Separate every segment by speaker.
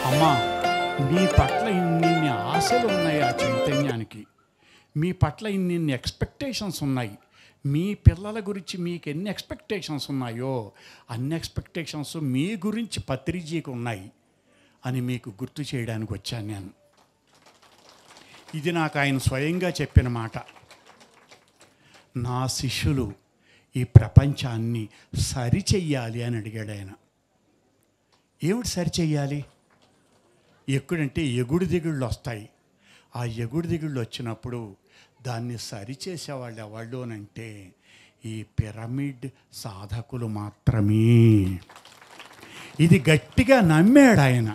Speaker 1: అమ్మా, మీ పట్ల ఇన్ని ఆశలు ఉన్నాయి ఆ చైతన్యానికి, మీ పట్ల ఇన్ని ఎక్స్పెక్టేషన్స్ ఉన్నాయి, మీ పిల్లల గురించి మీకు ఎన్ని ఎక్స్పెక్టేషన్స్ ఉన్నాయో అన్ని ఎక్స్పెక్టేషన్స్ మీ గురించి పత్రిజీకి ఉన్నాయి అని మీకు గుర్తు చేయడానికి వచ్చాను నేను. ఇది నాకు ఆయన స్వయంగా చెప్పిన మాట. నా శిష్యులు ఈ ప్రపంచాన్ని సరిచెయ్యాలి అని అడిగాడు ఆయన. ఏమిటి సరిచెయ్యాలి? ఎక్కడంటే ఎగుడు దిగుళ్ళు వస్తాయి. ఆ ఎగుడు దిగుళ్ళు వచ్చినప్పుడు దాన్ని సరిచేసేవాళ్ళు ఎవళ్ళు అంటే ఈ పిరమిడ్ సాధకులు మాత్రమే. ఇది గట్టిగా నమ్మాడు ఆయన.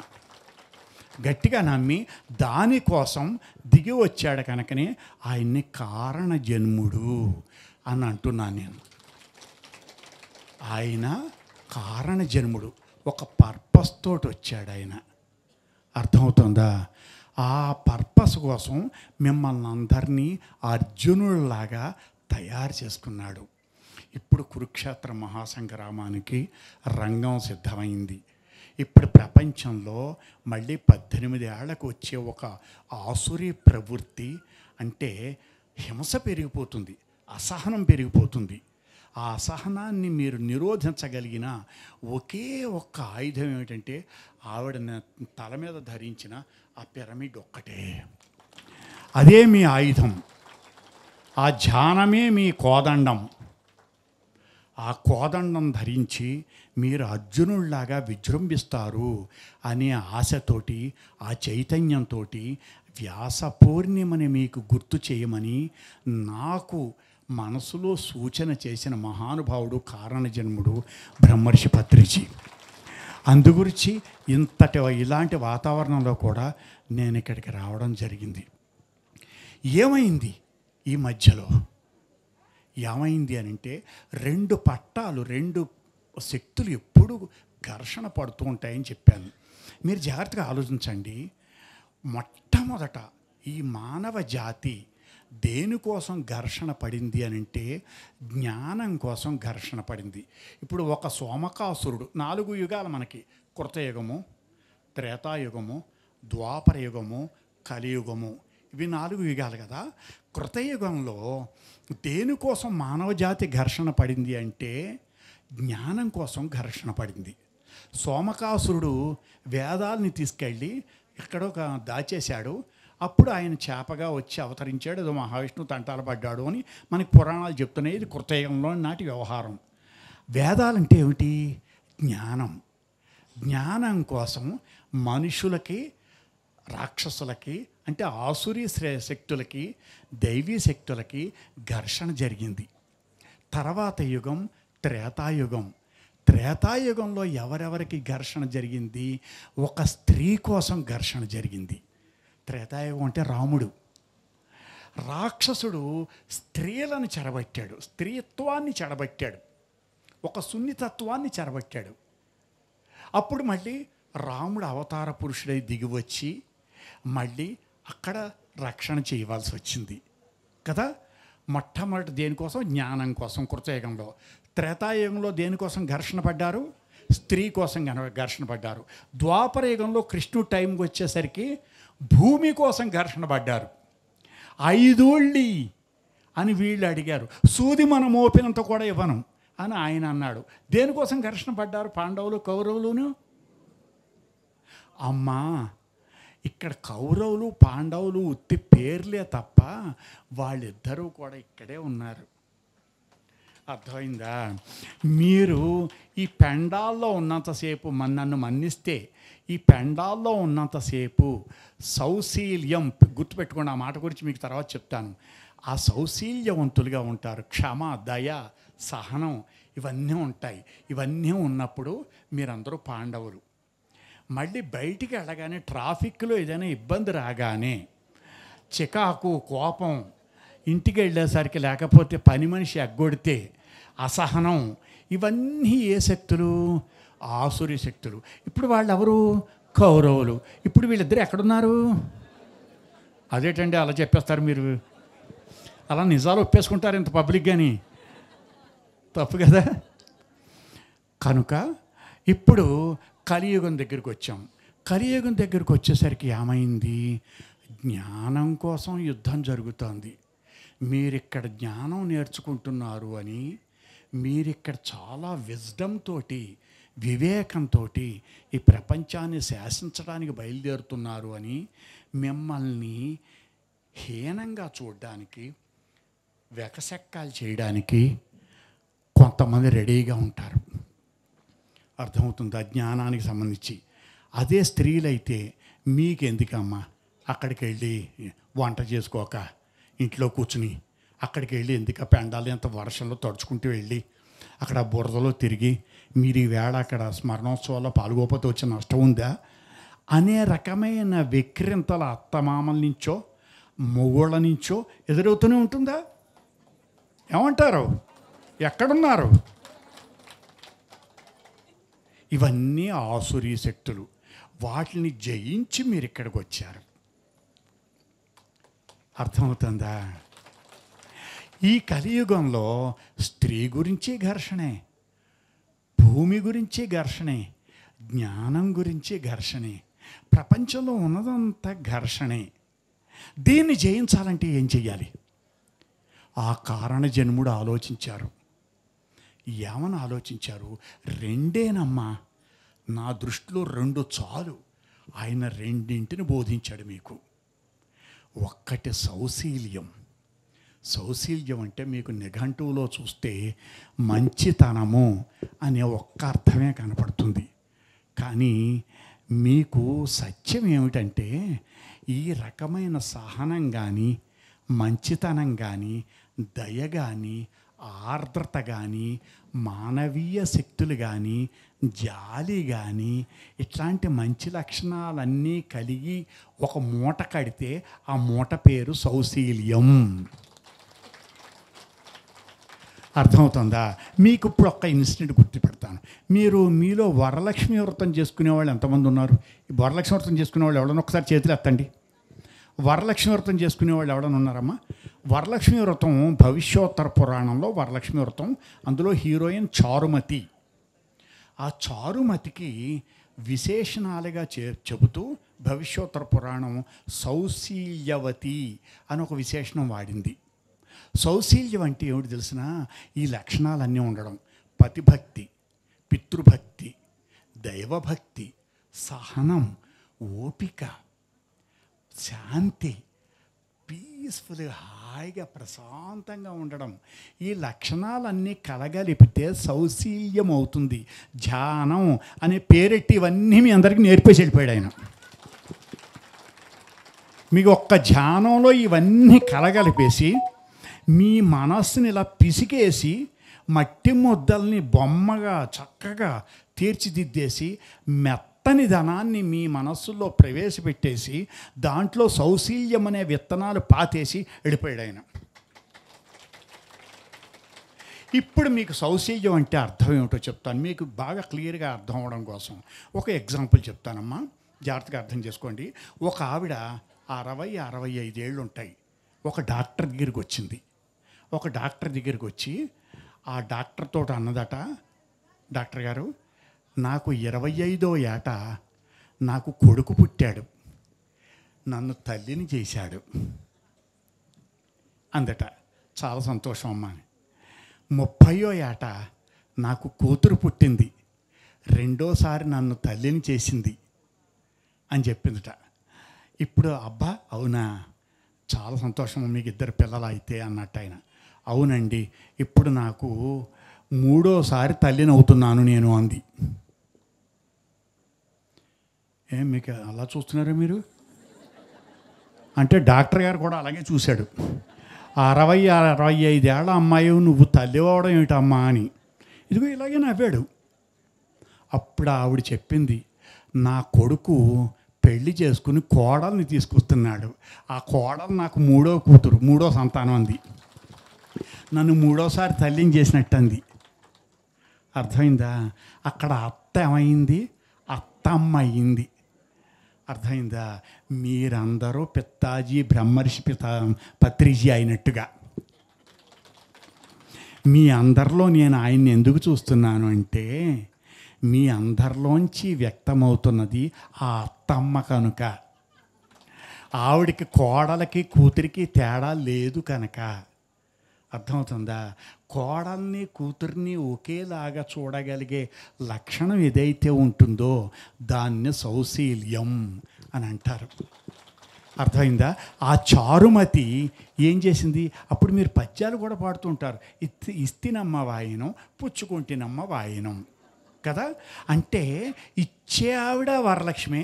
Speaker 1: గట్టిగా నమ్మి దానికోసం దిగి వచ్చాడు కనుకనే ఆయన్ని కారణ జన్ముడు అని అంటున్నాను నేను. ఆయన కారణ జన్ముడు, ఒక పర్పస్ తోటి వచ్చాడు ఆయన. అర్థమవుతుందా? ఆ పర్పస్ కోసం మిమ్మల్ని అందరినీ అర్జునుడిలాగా తయారు చేసుకున్నాడు. ఇప్పుడు కురుక్షేత్ర మహాసంగ్రామానికి రంగం సిద్ధమైంది. ఇప్పుడు ప్రపంచంలో మళ్ళీ 18 ఏళ్లకు వచ్చే ఒక ఆసురీ ప్రవృత్తి, అంటే హింస పెరిగిపోతుంది, అసహనం పెరిగిపోతుంది. ఆ అసహనాన్ని మీరు నిరోధించగలిగిన ఒకే ఒక్క ఆయుధం ఏమిటంటే ఆవిడ తల మీద ధరించిన ఆ పిరమిడ్ ఒక్కటే. అదే మీ ఆయుధం. ఆ ధ్యానమే మీ కోదండం. ఆ కోదండం ధరించి మీరు అర్జునుడిలాగా విజృంభిస్తారు అనే ఆశతోటి, ఆ చైతన్యంతో వ్యాస పూర్ణిమని మీకు గుర్తు చేయమని నాకు మనసులో సూచన చేసిన మహానుభావుడు కారణజన్ముడు బ్రహ్మర్షి పత్రిజీ. అందుగురించి ఇలాంటి వాతావరణంలో కూడా నేను ఇక్కడికి రావడం జరిగింది. ఏమైంది ఈ మధ్యలో? ఏమైంది అని అంటే, 2 పట్టాలు, 2 శక్తులు ఎప్పుడు ఘర్షణ పడుతూ ఉంటాయని చెప్పాను. మీరు జాగ్రత్తగా ఆలోచించండి. మొట్టమొదట ఈ మానవ జాతి దేనికోసం ఘర్షణ పడింది అని అంటే జ్ఞానం కోసం ఘర్షణ పడింది. ఇప్పుడు ఒక సోమకాసురుడు, 4 యుగాలు మనకి: కృతయుగము, త్రేతాయుగము, ద్వాపరయుగము, కలియుగము. ఇవి 4 యుగాలు కదా. కృతయుగంలో దేనికోసం మానవజాతి ఘర్షణ పడింది అంటే జ్ఞానం కోసం ఘర్షణ పడింది. సోమకాసురుడు వేదాలని తీసుకెళ్ళి ఎక్కడో దాచేశాడు. అప్పుడు ఆయన చేపగా వచ్చి అవతరించాడు, ఏదో మహావిష్ణువు తంటాలు పడ్డాడు అని మనకి పురాణాలు చెప్తున్నాయి. ఇది కృతయుగంలో నాటి వ్యవహారం. వేదాలంటే ఏమిటి? జ్ఞానం. జ్ఞానం కోసం మనుషులకి, రాక్షసులకి, అంటే ఆసురీ శక్తులకి, దైవీ శక్తులకి ఘర్షణ జరిగింది. తర్వాత యుగం త్రేతాయుగం. త్రేతాయుగంలో ఎవరెవరికి ఘర్షణ జరిగింది? ఒక స్త్రీ కోసం ఘర్షణ జరిగింది. త్రేతాయుగం అంటే రాముడు. రాక్షసుడు స్త్రీలను చెరబట్టాడు, స్త్రీత్వాన్ని చెడబట్టాడు, ఒక సున్నితత్వాన్ని చెరబట్టాడు. అప్పుడు మళ్ళీ రాముడు అవతార పురుషుడై దిగివచ్చి మళ్ళీ అక్కడ రక్షణ చేయవలసి వచ్చింది కదా. మొట్టమొదటి దేనికోసం? జ్ఞానం కోసం కృతయుగంలో. త్రేతాయుగంలో దేనికోసం ఘర్షణ పడ్డారు? స్త్రీ కోసం ఘర్షణ పడ్డారు. ద్వాపర యుగంలో కృష్ణుడు టైంకి వచ్చేసరికి భూమి కోసం ఘర్షణ పడ్డారు. 5 ఏళ్ళి అని వీళ్ళు అడిగారు. సూది మనం మోపినంత కూడా ఇవ్వను అని ఆయన అన్నాడు. దేనికోసం ఘర్షణ పడ్డారు పాండవులు, కౌరవులును? అమ్మా, ఇక్కడ కౌరవులు పాండవులు ఉత్తి పేర్లే తప్ప వాళ్ళిద్దరూ కూడా ఇక్కడే ఉన్నారు. అర్థమైందా? మీరు ఈ పెండాల్లో ఉన్నంతసేపు నన్ను మన్నిస్తే, ఈ పెండాల్లో ఉన్నంతసేపు సౌశీల్యం, గుర్తుపెట్టుకోండి, ఆ మాట గురించి మీకు తర్వాత చెప్తాను. ఆ సౌశీల్యవంతులుగా ఉంటారు. క్షమ, దయ, సహనం ఇవన్నీ ఉంటాయి. ఇవన్నీ ఉన్నప్పుడు మీరందరూ పాండవులు. మళ్ళీ బయటికి వెళ్ళగానే ట్రాఫిక్లో ఏదైనా ఇబ్బంది రాగానే చికాకు, కోపం, ఇంటికి వెళ్ళేసరికి లేకపోతే పని మనిషి ఎగ్గొడితే అసహనం, ఇవన్నీ ఏ శక్తులు? ఆసురీ శక్తులు. ఇప్పుడు వాళ్ళు ఎవరు? కౌరవులు. ఇప్పుడు వీళ్ళిద్దరు ఎక్కడున్నారు? అదేంటండి అలా చెప్పేస్తారు మీరు? అలా నిజాలు ఒప్పేసుకుంటారు ఇంత పబ్లిక్ కానీ? తప్పు కదా. కనుక ఇప్పుడు కలియుగం దగ్గరికి వచ్చాం. కలియుగం దగ్గరికి వచ్చేసరికి ఏమైంది? జ్ఞానం కోసం యుద్ధం జరుగుతోంది. మీరిక్కడ జ్ఞానం నేర్చుకుంటున్నారు అని, మీరిక్కడ చాలా విజ్డమ్ తోటి, వివేకంతో ఈ ప్రపంచాన్ని శాసించడానికి బయలుదేరుతున్నారు అని మిమ్మల్ని హీనంగా చూడడానికి, వెకసెక్కాలు చేయడానికి కొంతమంది రెడీగా ఉంటారు. అర్థమవుతుంది? జ్ఞానానికి సంబంధించి. అదే స్త్రీలైతే మీకెందుకమ్మా అక్కడికి వెళ్ళి వంట చేసుకోక ఇంట్లో కూర్చుని, అక్కడికి వెళ్ళి ఎందుకు పెండాలి అంత వర్షంలో తడుచుకుంటూ వెళ్ళి అక్కడ బురదలో తిరిగి మీరు ఈవేళ అక్కడ స్మరణోత్సవాల్లో పాల్గొపోతే వచ్చే నష్టం ఉందా అనే రకమైన వెక్కిరింతల అత్తమామల నుంచో మొగోళ్ళ నుంచో ఎదురవుతూనే ఉంటుందా? ఏమంటారు? ఎక్కడున్నారు? ఇవన్నీ ఆసురీ శక్తులు. వాటిని జయించి మీరు ఇక్కడికి వచ్చారు. అర్థమవుతుందా? ఈ కలియుగంలో స్త్రీ గురించి ఘర్షణే, భూమి గురించి ఘర్షణే, జ్ఞానం గురించి ఘర్షణే, ప్రపంచంలో ఉన్నదంతా ఘర్షణే. దీన్ని జయించాలంటే ఏం చెయ్యాలి? ఆ కారణ జన్ముడు ఆలోచించారు. ఏమని ఆలోచించారు? రెండేనమ్మా, నా దృష్టిలో రెండు చాలు. ఆయన రెండింటిని బోధించాడు మీకు. ఒక్కటి సౌశీల్యం. సౌశీల్యం అంటే మీకు నిఘంటువులో చూస్తే మంచితనము అనే ఒక్క అర్థమే కనపడుతుంది. కానీ మీకు సత్యం ఏమిటంటే ఈ రకమైన సహనం కానీ, మంచితనం కానీ, దయ కానీ, ఆర్ద్రత కానీ, మానవీయ శక్తులు కానీ, జాలి కానీ, ఇట్లాంటి మంచి లక్షణాలన్నీ కలిగి ఒక మూట కడితే ఆ మూట పేరు సౌశీల్యం. అర్థమవుతుందా? మీకు ఇప్పుడు ఒక్క ఇన్సిడెంట్ గుర్తు పెడతాను. మీలో వరలక్ష్మి వ్రతం చేసుకునే వాళ్ళు ఎంతమంది ఉన్నారు? ఈ వరలక్ష్మి వ్రతం చేసుకునే వాళ్ళు ఎవడన్నా ఒకసారి చేతులు ఎత్తండి. వరలక్ష్మి వ్రతం చేసుకునే వాళ్ళు ఎవడన్నా ఉన్నారమ్మా? వరలక్ష్మి వ్రతం భవిష్యోత్తర పురాణంలో వరలక్ష్మి వ్రతం, అందులో హీరోయిన్ చారుమతి. ఆ చారుమతికి విశేషణాలుగా చెబుతూ భవిష్యోత్తర పురాణం సౌశీల్యవతి అని ఒక విశేషణం వాడింది. సౌశీల్యం అంటే ఏమిటి తెలిసిన? ఈ లక్షణాలన్నీ ఉండడం: పతిభక్తి, పితృభక్తి, దైవభక్తి, సహనం, ఓపిక, శాంతి, పీస్ఫుల్గా హాయిగా ప్రశాంతంగా ఉండడం. ఈ లక్షణాలన్నీ కలగలిపితే సౌశీల్యం అవుతుంది. ధ్యానం అనే పేరెట్టి ఇవన్నీ మీ అందరికీ నేర్పేసి వెళ్ళిపోయాడు ఆయన. మీకు ఒక్క ధ్యానంలో ఇవన్నీ కలగలిపేసి మీ మనస్సుని ఇలా పిసికేసి మట్టి ముద్దల్ని బొమ్మగా చక్కగా తీర్చిదిద్దేసి మెత్తని ధనాన్ని మీ మనస్సులో ప్రవేశపెట్టేసి దాంట్లో సౌశీల్యం అనే విత్తనాలు పాతేసి వెళ్ళిపోయాడు ఆయన. ఇప్పుడు మీకు సౌశీల్యం అంటే అర్థం ఏమిటో చెప్తాను, మీకు బాగా క్లియర్గా అర్థం అవ్వడం కోసం ఒక ఎగ్జాంపుల్ చెప్తానమ్మా, జాగ్రత్తగా అర్థం చేసుకోండి. ఒక ఆవిడ 60-65 ఏళ్ళు ఉంటాయి. ఒక డాక్టర్ దగ్గరికి వచ్చింది. ఒక డాక్టర్ దగ్గరికి వచ్చి ఆ డాక్టర్తో అన్నదట, డాక్టర్ గారు, నాకు 25వ ఏట నాకు కొడుకు పుట్టాడు, నన్ను తల్లిని చేశాడు అందట. చాలా సంతోషం అమ్మా. 30వ ఏట నాకు కూతురు పుట్టింది, రెండోసారి నన్ను తల్లిని చేసింది అని చెప్పిందట. ఇప్పుడు అబ్బా అవునా, చాలా సంతోషం, మీకు 2 పిల్లలు అయితే అన్నట్టు ఆయన. అవునండి, ఇప్పుడు నాకు 3వసారి తల్లిని అవుతున్నాను నేను అంది. మీకు అలా చూస్తున్నారా మీరు? అంటే డాక్టర్ గారు కూడా అలాగే చూశాడు. 60-65 ఏళ్ళ అమ్మాయి నువ్వు తల్లి అవ్వడం ఏమిటమ్మా అని. ఇదిగో ఇలాగే నవ్వాడు. అప్పుడు ఆవిడ చెప్పింది, నా కొడుకు పెళ్లి చేసుకుని కోడల్ని తీసుకొస్తున్నాడు, ఆ కోడలు నాకు 3వ కూతురు, 3వ సంతానం అంది. నన్ను 3వసారి తల్లిని చేసినట్టు అంది. అర్థమైందా? అక్కడ అత్త ఏమైంది? అత్తమ్మ అయింది. అర్థమైందా? మీరందరూ పిత్తాజీ బ్రహ్మర్షి పత్రిజీ అయినట్టుగా మీ అందరిలో నేను ఆయన్ని ఎందుకు చూస్తున్నాను అంటే మీ అందరిలోంచి వ్యక్తమవుతున్నది ఆ అత్తమ్మ కనుక. ఆవిడికి కోడలకి కూతురికి తేడా లేదు కనుక. అర్థమవుతుందా? కోడల్ని కూతుర్ని ఒకేలాగా చూడగలిగే లక్షణం ఏదైతే ఉంటుందో దాన్ని సౌశీల్యం అని అంటారు. అర్థమైందా? ఆ చారుమతి ఏం చేసింది? అప్పుడు మీరు పద్యాలు కూడా పాడుతుంటారు. ఇస్తినమ్మ వాయినం పుచ్చుకుంటినమ్మ వాయినం కదా. అంటే ఇచ్చే ఆవిడ వరలక్ష్మి,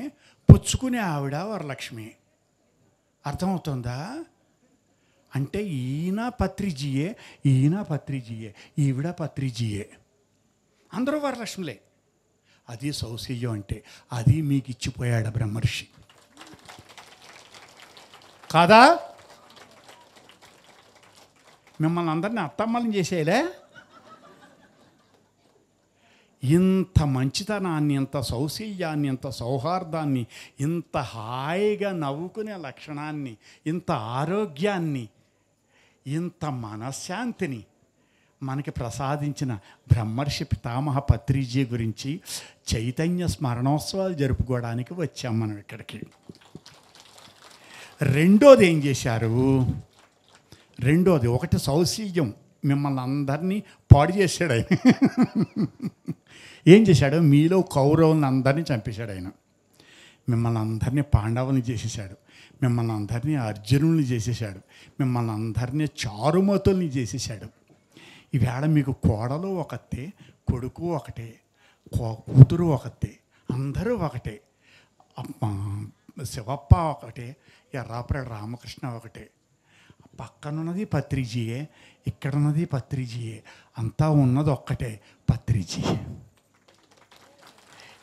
Speaker 1: పుచ్చుకునే ఆవిడ వరలక్ష్మి. అర్థమవుతుందా? అంటే ఈయన పత్రిజీయే, ఈయన పత్రిజీయే, ఈవిడ పత్రిజీయే, అందరూ వరలక్ష్మిలే. అది సౌశీల్యం అంటే. అది మీకు ఇచ్చిపోయాడు బ్రహ్మర్షి కాదా? మిమ్మల్ని అందరినీ అత్తమ్మల్ని చేసేయలే. ఇంత మంచితనాన్ని, ఇంత సౌశీల్యాన్ని, ఇంత సౌహార్దాన్ని, ఇంత హాయిగా నవ్వుకునే లక్షణాన్ని, ఇంత ఆరోగ్యాన్ని, ఇంత మనశ్శాంతిని మనకి ప్రసాదించిన బ్రహ్మర్షి పితామహ పత్రిజీ గురించి చైతన్య స్మరణోత్సవాలు జరుపుకోవడానికి వచ్చాం మనం ఇక్కడికి. రెండోది ఏం చేశారు? రెండోది, ఒకటి సౌశీల్యం, మిమ్మల్ని అందరినీ పాడు చేశాడు ఆయన. ఏం చేశాడు? మీలో కౌరవులను అందరినీ చంపేశాడు ఆయన. మిమ్మల్ని అందరినీ పాండవుల్ని చేసేసాడు, మిమ్మల్ని అందరినీ అర్జునుల్ని చేసేసాడు, మిమ్మల్ని అందరినీ చారుమతుల్ని చేసేసాడు. ఈవేళ మీకు కోడలు ఒకటే, కొడుకు ఒకటే, కూతురు ఒకటే, అందరూ ఒకటే. శివప్ప ఒకటే, ఎర్రాపురం రామకృష్ణ ఒకటే. పక్కనున్నది పత్రిజీయే, ఇక్కడున్నది పత్రిజీయే, అంతా ఉన్నది ఒక్కటే, పత్రిజీ.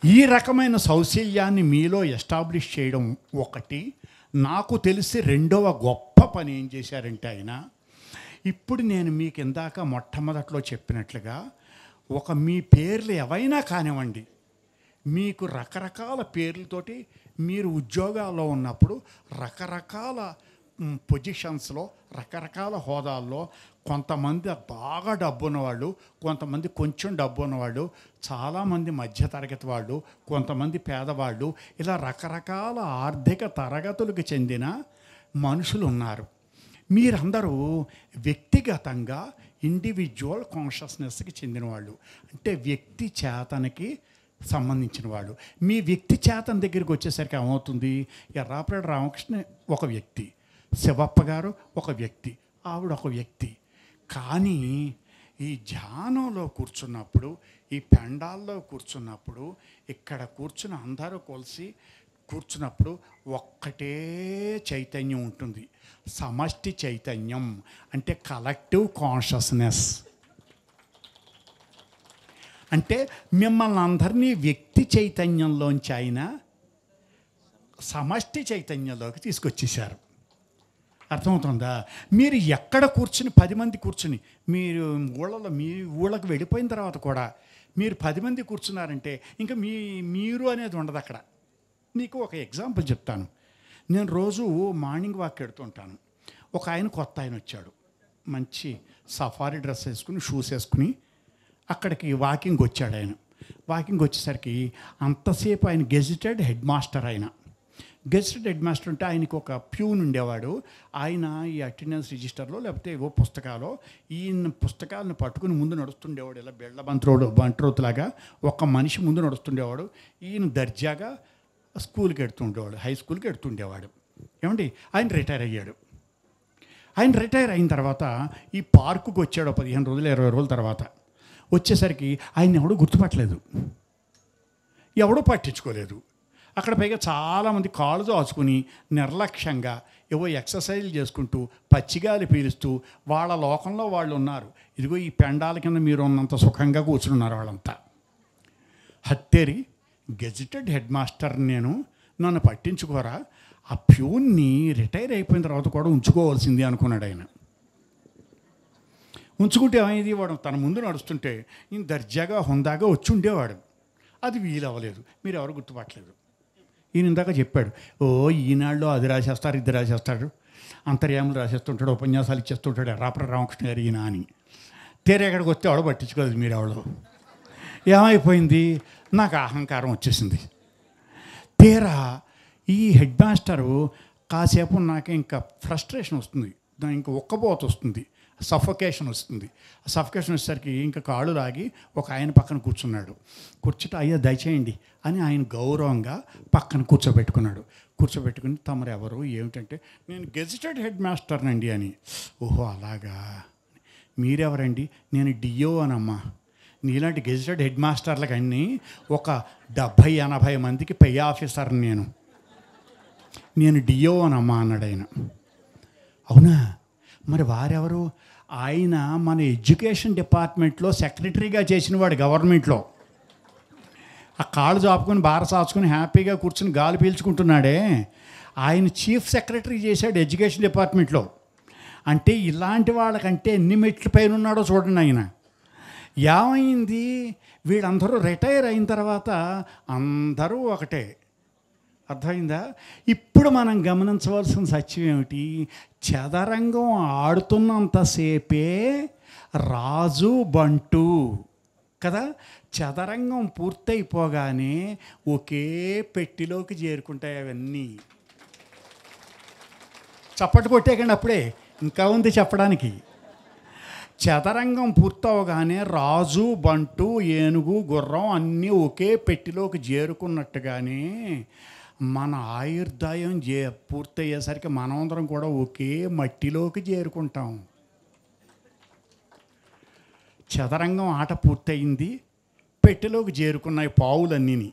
Speaker 1: ఈ రకమైన సౌశీల్యాన్ని మీలో ఎస్టాబ్లిష్ చేయడం ఒకటి. నాకు తెలిసి రెండవ గొప్ప పని ఏం చేశారంటే ఆయన, ఇప్పుడు నేను మీకు ఇందాక మొట్టమొదట్లో చెప్పినట్లుగా, మీ పేర్లు ఏవైనా కానివ్వండి, మీకు రకరకాల పేర్లతోటి మీరు ఉద్యోగాల్లో ఉన్నప్పుడు రకరకాల పొజిషన్స్లో, రకరకాల హోదాల్లో, కొంతమంది బాగా డబ్బు ఉన్నవాళ్ళు, కొంతమంది కొంచెం డబ్బు ఉన్నవాళ్ళు, చాలామంది మధ్యతరగతి వాళ్ళు, కొంతమంది పేదవాళ్ళు, ఇలా రకరకాల ఆర్థిక తరగతులకు చెందిన మనుషులు ఉన్నారు. మీరందరూ వ్యక్తిగతంగా ఇండివిజువల్ కాన్షియస్నెస్కి చెందిన వాళ్ళు, అంటే వ్యక్తి చేతనకి సంబంధించిన వాళ్ళు. మీ వ్యక్తి చేతన దగ్గరికి వచ్చేసరికి ఏమవుతుంది? ఎర్రాపురం రామకృష్ణ ఒక వ్యక్తి, శివప్ప గారు ఒక వ్యక్తి, ఆవిడ ఒక వ్యక్తి. కానీ ఈ ధ్యానంలో కూర్చున్నప్పుడు, ఈ పెండాల్లో కూర్చున్నప్పుడు, ఇక్కడ కూర్చుని అందరూ కలిసి కూర్చున్నప్పుడు ఒక్కటే చైతన్యం ఉంటుంది. సమష్టి చైతన్యం అంటే కలెక్టివ్ కాన్షియస్నెస్. అంటే మిమ్మల్ని అందరినీ వ్యక్తి చైతన్యంలోంచి ఆయన సమష్టి చైతన్యంలోకి తీసుకొచ్చేసారు. అర్థమవుతుందా? మీరు ఎక్కడ కూర్చుని 10 మంది కూర్చుని, మీరు మీ ఊళ్ళకి వెళ్ళిపోయిన తర్వాత కూడా మీరు 10 మంది కూర్చున్నారంటే ఇంకా మీరు అనేది ఉండదు అక్కడ. మీకు ఒక ఎగ్జాంపుల్ చెప్తాను. నేను రోజు మార్నింగ్ వాక్ వెడుతుంటాను. ఒక ఆయన కొత్త ఆయన వచ్చాడు, మంచి సఫారీ డ్రెస్ వేసుకుని, షూస్ వేసుకుని అక్కడికి వాకింగ్ వచ్చాడు. ఆయన వాకింగ్ వచ్చేసరికి అంతసేపు ఆయన గెజిటెడ్ హెడ్ మాస్టర్. ఆయన గెజిటెడ్ హెడ్ మాస్టర్ అంటే ఆయనకు ఒక ప్యూన్ ఉండేవాడు. ఆయన ఈ అటెండెన్స్ రిజిస్టర్లో లేకపోతే ఏవో పుస్తకాలు, ఈయన పుస్తకాలను పట్టుకుని ముందు నడుస్తుండేవాడు. ఇలా బెళ్ళ బంట్రోతులాగా ఒక మనిషి ముందు నడుస్తుండేవాడు. ఈయన దర్జాగా స్కూల్కి ఎడుతుండేవాడు, హై స్కూల్కి ఎడుతుండేవాడు. ఏమండి, ఆయన రిటైర్ అయ్యాడు. ఆయన రిటైర్ అయిన తర్వాత ఈ పార్కుకి వచ్చాడు 15 రోజులు 20 రోజుల తర్వాత. వచ్చేసరికి ఆయన ఎవడూ గుర్తుపట్టలేదు, ఎవడూ పట్టించుకోలేదు. అక్కడ పైగా చాలామంది కాళ్ళు దాచుకుని నిర్లక్ష్యంగా ఏవో ఎక్సర్సైజ్లు చేసుకుంటూ పచ్చిగాలి పీలుస్తూ వాళ్ళ లోకంలో వాళ్ళు ఉన్నారు. ఇదిగో ఈ పెండాల కింద మీరు ఉన్నంత సుఖంగా కూర్చున్నారు వాళ్ళంతా. హత్తేరి గెజిటెడ్ హెడ్ మాస్టర్ నేను, నన్ను పట్టించుకోరా, ఆ ప్యూన్ని రిటైర్ అయిపోయిన తర్వాత కూడా ఉంచుకోవాల్సింది అనుకున్నాడు ఆయన. ఉంచుకుంటే ఏమైంది? వాడు తన ముందు నడుస్తుంటే ఈయన దర్జాగా హుందాగా వచ్చి ఉండేవాడు. అది వీలవ్వలేదు, మీరు ఎవరు గుర్తుపట్టలేదు. ఈయన ఇందాక చెప్పాడు, ఈనాళ్ళు అది రాసేస్తారు, ఇది రాసేస్తాడు, అంతర్యాములు రాసేస్తుంటాడు, ఉపన్యాసాలు ఇచ్చేస్తుంటాడు ఎర్రాపురం రామకృష్ణ గారు ఈయన అని. తీరే ఎక్కడికి వస్తే ఎవడో పట్టించుకోలేదు. మీరు ఎవడో ఏమైపోయింది? నాకు అహంకారం వచ్చేసింది. తీరా ఈ హెడ్ మాస్టరు కాసేపు నాకు ఇంకా ఫ్రస్ట్రేషన్ వస్తుంది, ఇంకా ఉక్కబోత వస్తుంది, సఫోకేషన్ వస్తుంది. సఫోకేషన్ వచ్చేసరికి ఇంకా కాళ్ళు లాగి ఒక ఆయన పక్కన కూర్చున్నాడు. కూర్చుంటే అయ్యా దయచేయండి అని ఆయన గౌరవంగా పక్కన కూర్చోబెట్టుకుని తమరు ఎవరు ఏమిటంటే నేను గెజిటెడ్ హెడ్ మాస్టర్నండి అని. ఓహో అలాగా, మీరెవరండి? నేను డిఓ అనమ్మా. నీలాంటి గెజిటెడ్ హెడ్ మాస్టర్లకు అన్నీ ఒక 70-80 మందికి పై ఆఫీసర్ని నేను డిఓ అనమ్మా అన్నాడు ఆయన. అవునా, మరి వారెవరు? ఆయన మన ఎడ్యుకేషన్ డిపార్ట్మెంట్లో సెక్రటరీగా చేసినవాడు గవర్నమెంట్లో. ఆ కాళ్ళు చాపుకొని బార సాచుకొని హ్యాపీగా కూర్చుని గాలి పీల్చుకుంటున్నాడే, ఆయన చీఫ్ సెక్రటరీ చేశాడు ఎడ్యుకేషన్ డిపార్ట్మెంట్లో. అంటే ఇలాంటి వాళ్ళకంటే ఎన్ని మెట్ల పైన ఉన్నాడో చూడండి ఆయన. ఏమైంది, వీళ్ళందరూ రిటైర్ అయిన తర్వాత అందరూ ఒకటే. అర్థమైందా? ఇప్పుడు మనం గమనించవలసిన సత్యం ఏమిటి? చదరంగం ఆడుతున్నంతసేపే రాజు బంటు కదా. చదరంగం పూర్తయిపోగానే ఒకే పెట్టిలోకి చేరుకుంటాయి అవన్నీ. చప్పట్లు కొట్టేకండి, అప్పుడే ఇంకా ఉంది చెప్పడానికి. చదరంగం పూర్తవగానే రాజు బంటు ఏనుగు గుర్రం అన్నీ ఒకే పెట్టిలోకి చేరుకున్నట్టుగానే మన ఆయుర్దాయం పూర్తయ్యేసరికి మనమందరం కూడా ఒకే మట్టిలోకి చేరుకుంటాం. చదరంగం ఆట పూర్తయింది, పెట్టెలోకి చేరుకున్నాయి పావులన్నీని.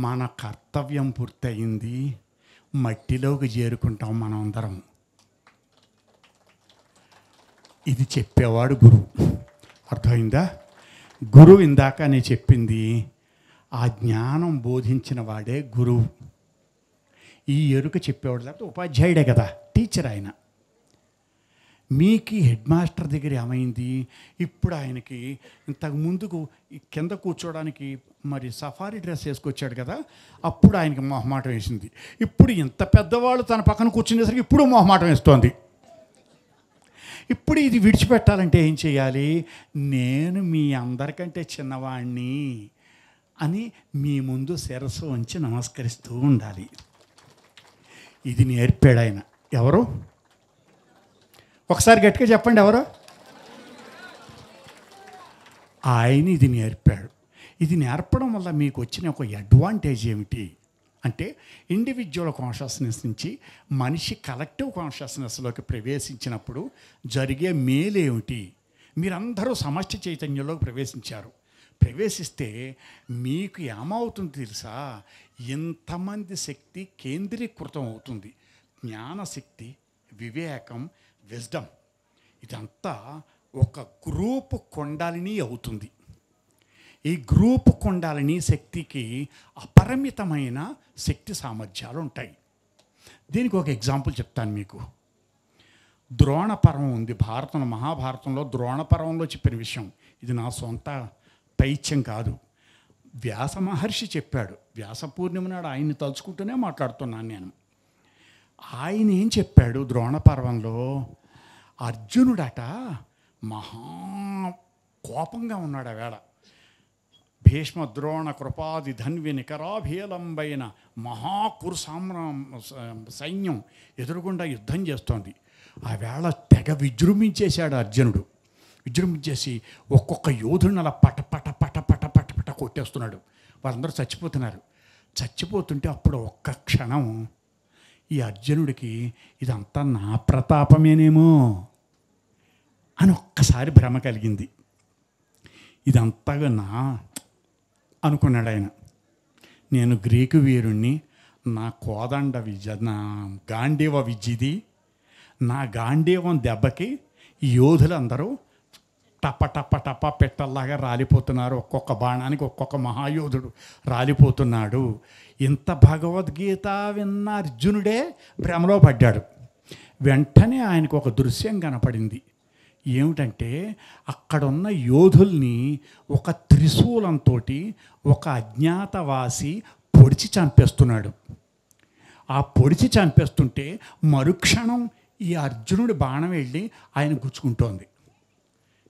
Speaker 1: మన కర్తవ్యం పూర్తయింది, మట్టిలోకి చేరుకుంటాం మనమందరం. ఇది చెప్పేవాడు గురువు. అర్థమైందా? గురువు ఇందాక నేను చెప్పింది, ఆ జ్ఞానం బోధించిన వాడే గురువు. ఈ ఎరుక చెప్పేవాడు, లేకపోతే ఉపాధ్యాయుడే కదా, టీచర్ ఆయన. మీకు హెడ్ మాస్టర్ దగ్గర ఏమైంది? ఇప్పుడు ఆయనకి ఇంతకు ముందుకు కింద కూర్చోడానికి మరి సఫారీ డ్రెస్ వేసుకొచ్చాడు కదా, అప్పుడు ఆయనకి మొహమాటం వేసింది. ఇప్పుడు ఇంత పెద్దవాళ్ళు తన పక్కన కూర్చునేసరికి ఇప్పుడు మొహమాటం వేస్తోంది. ఇప్పుడు ఇది విడిచిపెట్టాలంటే ఏం చేయాలి? నేను మీ అందరికంటే చిన్నవాణ్ణి అని మీ ముందు శిరస్సు వంచి నమస్కరిస్తూ ఉండాలి. ఇది నేర్పాడు ఆయన. ఎవరు? ఒకసారి గట్టిగా చెప్పండి, ఎవరు? ఆయన ఇది నేర్పాడు. ఇది నేర్పడం వల్ల మీకు వచ్చిన ఒక అడ్వాంటేజ్ ఏమిటి అంటే, ఇండివిజువల్ కాన్షియస్నెస్ నుంచి మనిషి కలెక్టివ్ కాన్షియస్నెస్లోకి ప్రవేశించినప్పుడు జరిగే మేలేమిటి? మీరందరూ సమష్టి చైతన్యంలోకి ప్రవేశించారు. ప్రవేశిస్తే మీకు ఏమవుతుంది తెలుసా? ఇంతమంది శక్తి కేంద్రీకృతం అవుతుంది. జ్ఞానశక్తి, వివేకం, విజ్డమ్, ఇదంతా ఒక గ్రూప్ కొండాలిని అవుతుంది. ఈ గ్రూప్ కొండాలిని శక్తికి అపరిమితమైన శక్తి సామర్థ్యాలు ఉంటాయి. దీనికి ఒక ఎగ్జాంపుల్ చెప్తాను మీకు. ద్రోణపర్వం ఉంది భారతంలో, మహాభారతంలో ద్రోణపర్వంలో చెప్పిన విషయం. ఇది నా సొంత పైత్యం కాదు, వ్యాస మహర్షి చెప్పాడు. వ్యాస పూర్ణిమ నాడు ఆయన్ని తలుచుకుంటూనే మాట్లాడుతున్నాను నేను. ఆయన ఏం చెప్పాడు ద్రోణపర్వంలో? అర్జునుడట మహా కోపంగా ఉన్నాడు ఆ వేళ. భీష్మ ద్రోణ కృపాది ధన్వి నికరాభీలంబైన మహాకురు సైన్యం ఎదురుగుండా యుద్ధం చేస్తోంది. ఆ వేళ తెగ విజృంభించేశాడు అర్జునుడు. విజృంభించేసి ఒక్కొక్క యోధుడిని అలా పట పట పట పట పట పట కొట్టేస్తున్నాడు. వాళ్ళందరూ చచ్చిపోతున్నారు. చచ్చిపోతుంటే అప్పుడు ఒక్క క్షణం ఈ అర్జునుడికి ఇదంతా నా ప్రతాపమేనేమో అని ఒక్కసారి భ్రమ కలిగింది. ఇదంతగా నా అనుకున్నాడు ఆయన. నేను గ్రీకు వీరుణ్ణి, నా కోదండ విద్య, నా గాంధీవ విద్యది, నా గాంధీవం దెబ్బకి యోధులందరూ టప టప టప పెట్టల్లాగా రాలిపోతున్నారు. ఒక్కొక్క బాణానికి ఒక్కొక్క మహాయోధుడు రాలిపోతున్నాడు. ఇంత భగవద్గీత విన్న అర్జునుడే భ్రమలో పడ్డాడు. వెంటనే ఆయనకు ఒక దృశ్యం కనపడింది. ఏమిటంటే, అక్కడున్న యోధుల్ని ఒక త్రిశూలంతో ఒక అజ్ఞాతవాసి పొడిచి చంపేస్తున్నాడు. ఆ పొడిచి చంపేస్తుంటే మరుక్షణం ఈ అర్జునుడి బాణం వెళ్ళి ఆయన గుచ్చుకుంటోంది.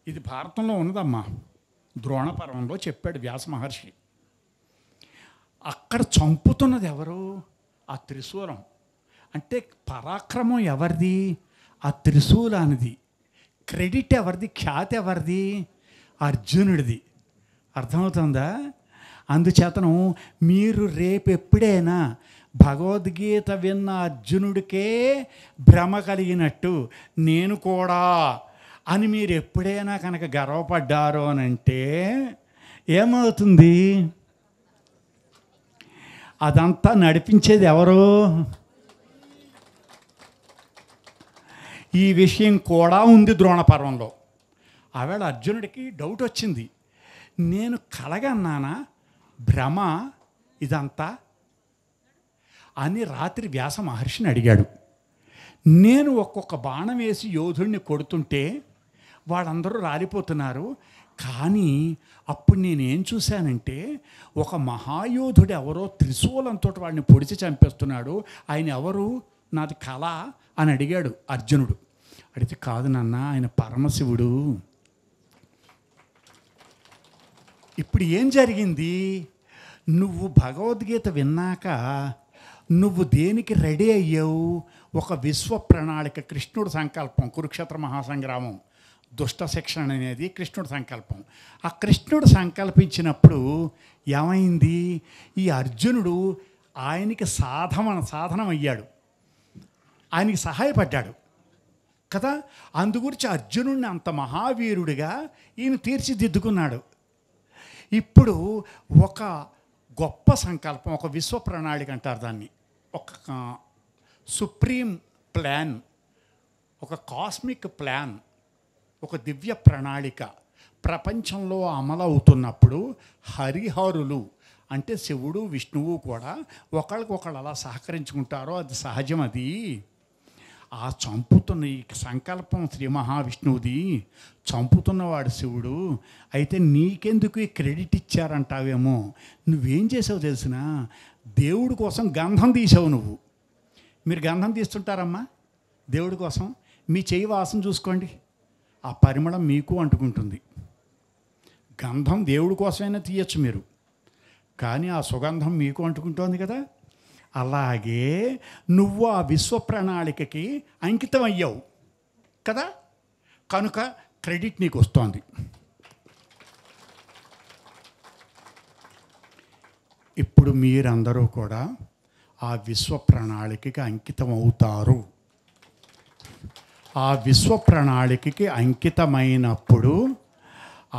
Speaker 1: ఇది భారతంలో ఉన్నదమ్మా. ద్రోణపర్వంలో చెప్పాడు వ్యాస మహర్షి. అక్కడ చంపుతున్నది ఎవరు? ఆ త్రిశూలం. అంటే పరాక్రమం ఎవరిది? ఆ త్రిశూలానిది. క్రెడిట్ ఎవరిది? ఖ్యాతి ఎవరిది? అర్జునుడిది. అర్థమవుతుందా? అందుచేతను మీరు రేపు ఎప్పుడైనా భగవద్గీత విన్న అర్జునుడికే భ్రమ కలిగినట్టు నేను కూడా అని మీరు ఎప్పుడైనా కనుక గర్వపడ్డారు అని అంటే ఏమవుతుంది? అదంతా నడిపించేది ఎవరు? ఈ విషయం కూడా ఉంది ద్రోణపర్వంలో. ఆవేళ అర్జునుడికి డౌట్ వచ్చింది, నేను కలగన్నానా భ్రమ ఇదంతా అని. రాత్రి వ్యాస మహర్షిని అడిగాడు. నేను ఒక్కొక్క బాణం వేసి యోధుడిని కొడుతుంటే వాళ్ళందరూ రాలిపోతున్నారు, కానీ అప్పుడు నేనేం చూశానంటే ఒక మహాయోధుడు ఎవరో త్రిశూలంతో వాడిని పొడిచి చంపేస్తున్నాడు. ఆయన ఎవరు? నాది కళ అని అడిగాడు అర్జునుడు. అడిగితే కాదు నాన్న, ఆయన పరమశివుడు. ఇప్పుడు ఏం జరిగింది? నువ్వు భగవద్గీత విన్నాక నువ్వు దేనికి రెడీ అయ్యావు? ఒక విశ్వ ప్రణాళిక, కృష్ణుడు సంకల్పం, కురుక్షేత్ర మహాసంగ్రామం, దుష్ట శిక్షణ అనేది కృష్ణుడు సంకల్పం. ఆ కృష్ణుడు సంకల్పించినప్పుడు ఏమైంది? ఈ అర్జునుడు ఆయనకి సాధనం అయ్యాడు, ఆయనకి సహాయపడ్డాడు కదా. అందుగురించి అర్జునుడిని అంత మహావీరుడిగా ఈయన తీర్చిదిద్దుకున్నాడు. ఇప్పుడు ఒక గొప్ప సంకల్పం, ఒక విశ్వ ప్రణాళిక అంటారు దాన్ని, ఒక సుప్రీం ప్లాన్, ఒక కాస్మిక్ ప్లాన్, ఒక దివ్య ప్రణాళిక ప్రపంచంలో అమలవుతున్నప్పుడు హరిహరులు అంటే శివుడు విష్ణువు కూడా ఒకళ్ళకొకళ్ళు అలా సహకరించుకుంటారో అది సహజం. అది ఆ చంపుతున్న ఈ సంకల్పం శ్రీ మహావిష్ణువుది, చంపుతున్నవాడు శివుడు. అయితే నీకెందుకు ఈ క్రెడిట్ ఇచ్చారంటావేమో. నువ్వేం చేసావు తెలిసిన? దేవుడి కోసం గంధం తీసావు నువ్వు. మీరు గంధం తీస్తుంటారమ్మా దేవుడి కోసం. మీ చెయ్యి వాసన చూసుకోండి, ఆ పరిమళం మీకు అంటుకుంటుంది. గంధం దేవుడి కోసమైనా తీయచ్చు మీరు, కానీ ఆ సుగంధం మీకు అంటుకుంటోంది కదా. అలాగే నువ్వు ఆ విశ్వ ప్రణాళికకి అంకితం అయ్యావు కదా, కనుక క్రెడిట్ నీకు వస్తోంది. ఇప్పుడు మీరందరూ కూడా ఆ విశ్వ ప్రణాళికకి అంకితం అవుతారు. ఆ విశ్వ ప్రణాళికకి అంకితమైనప్పుడు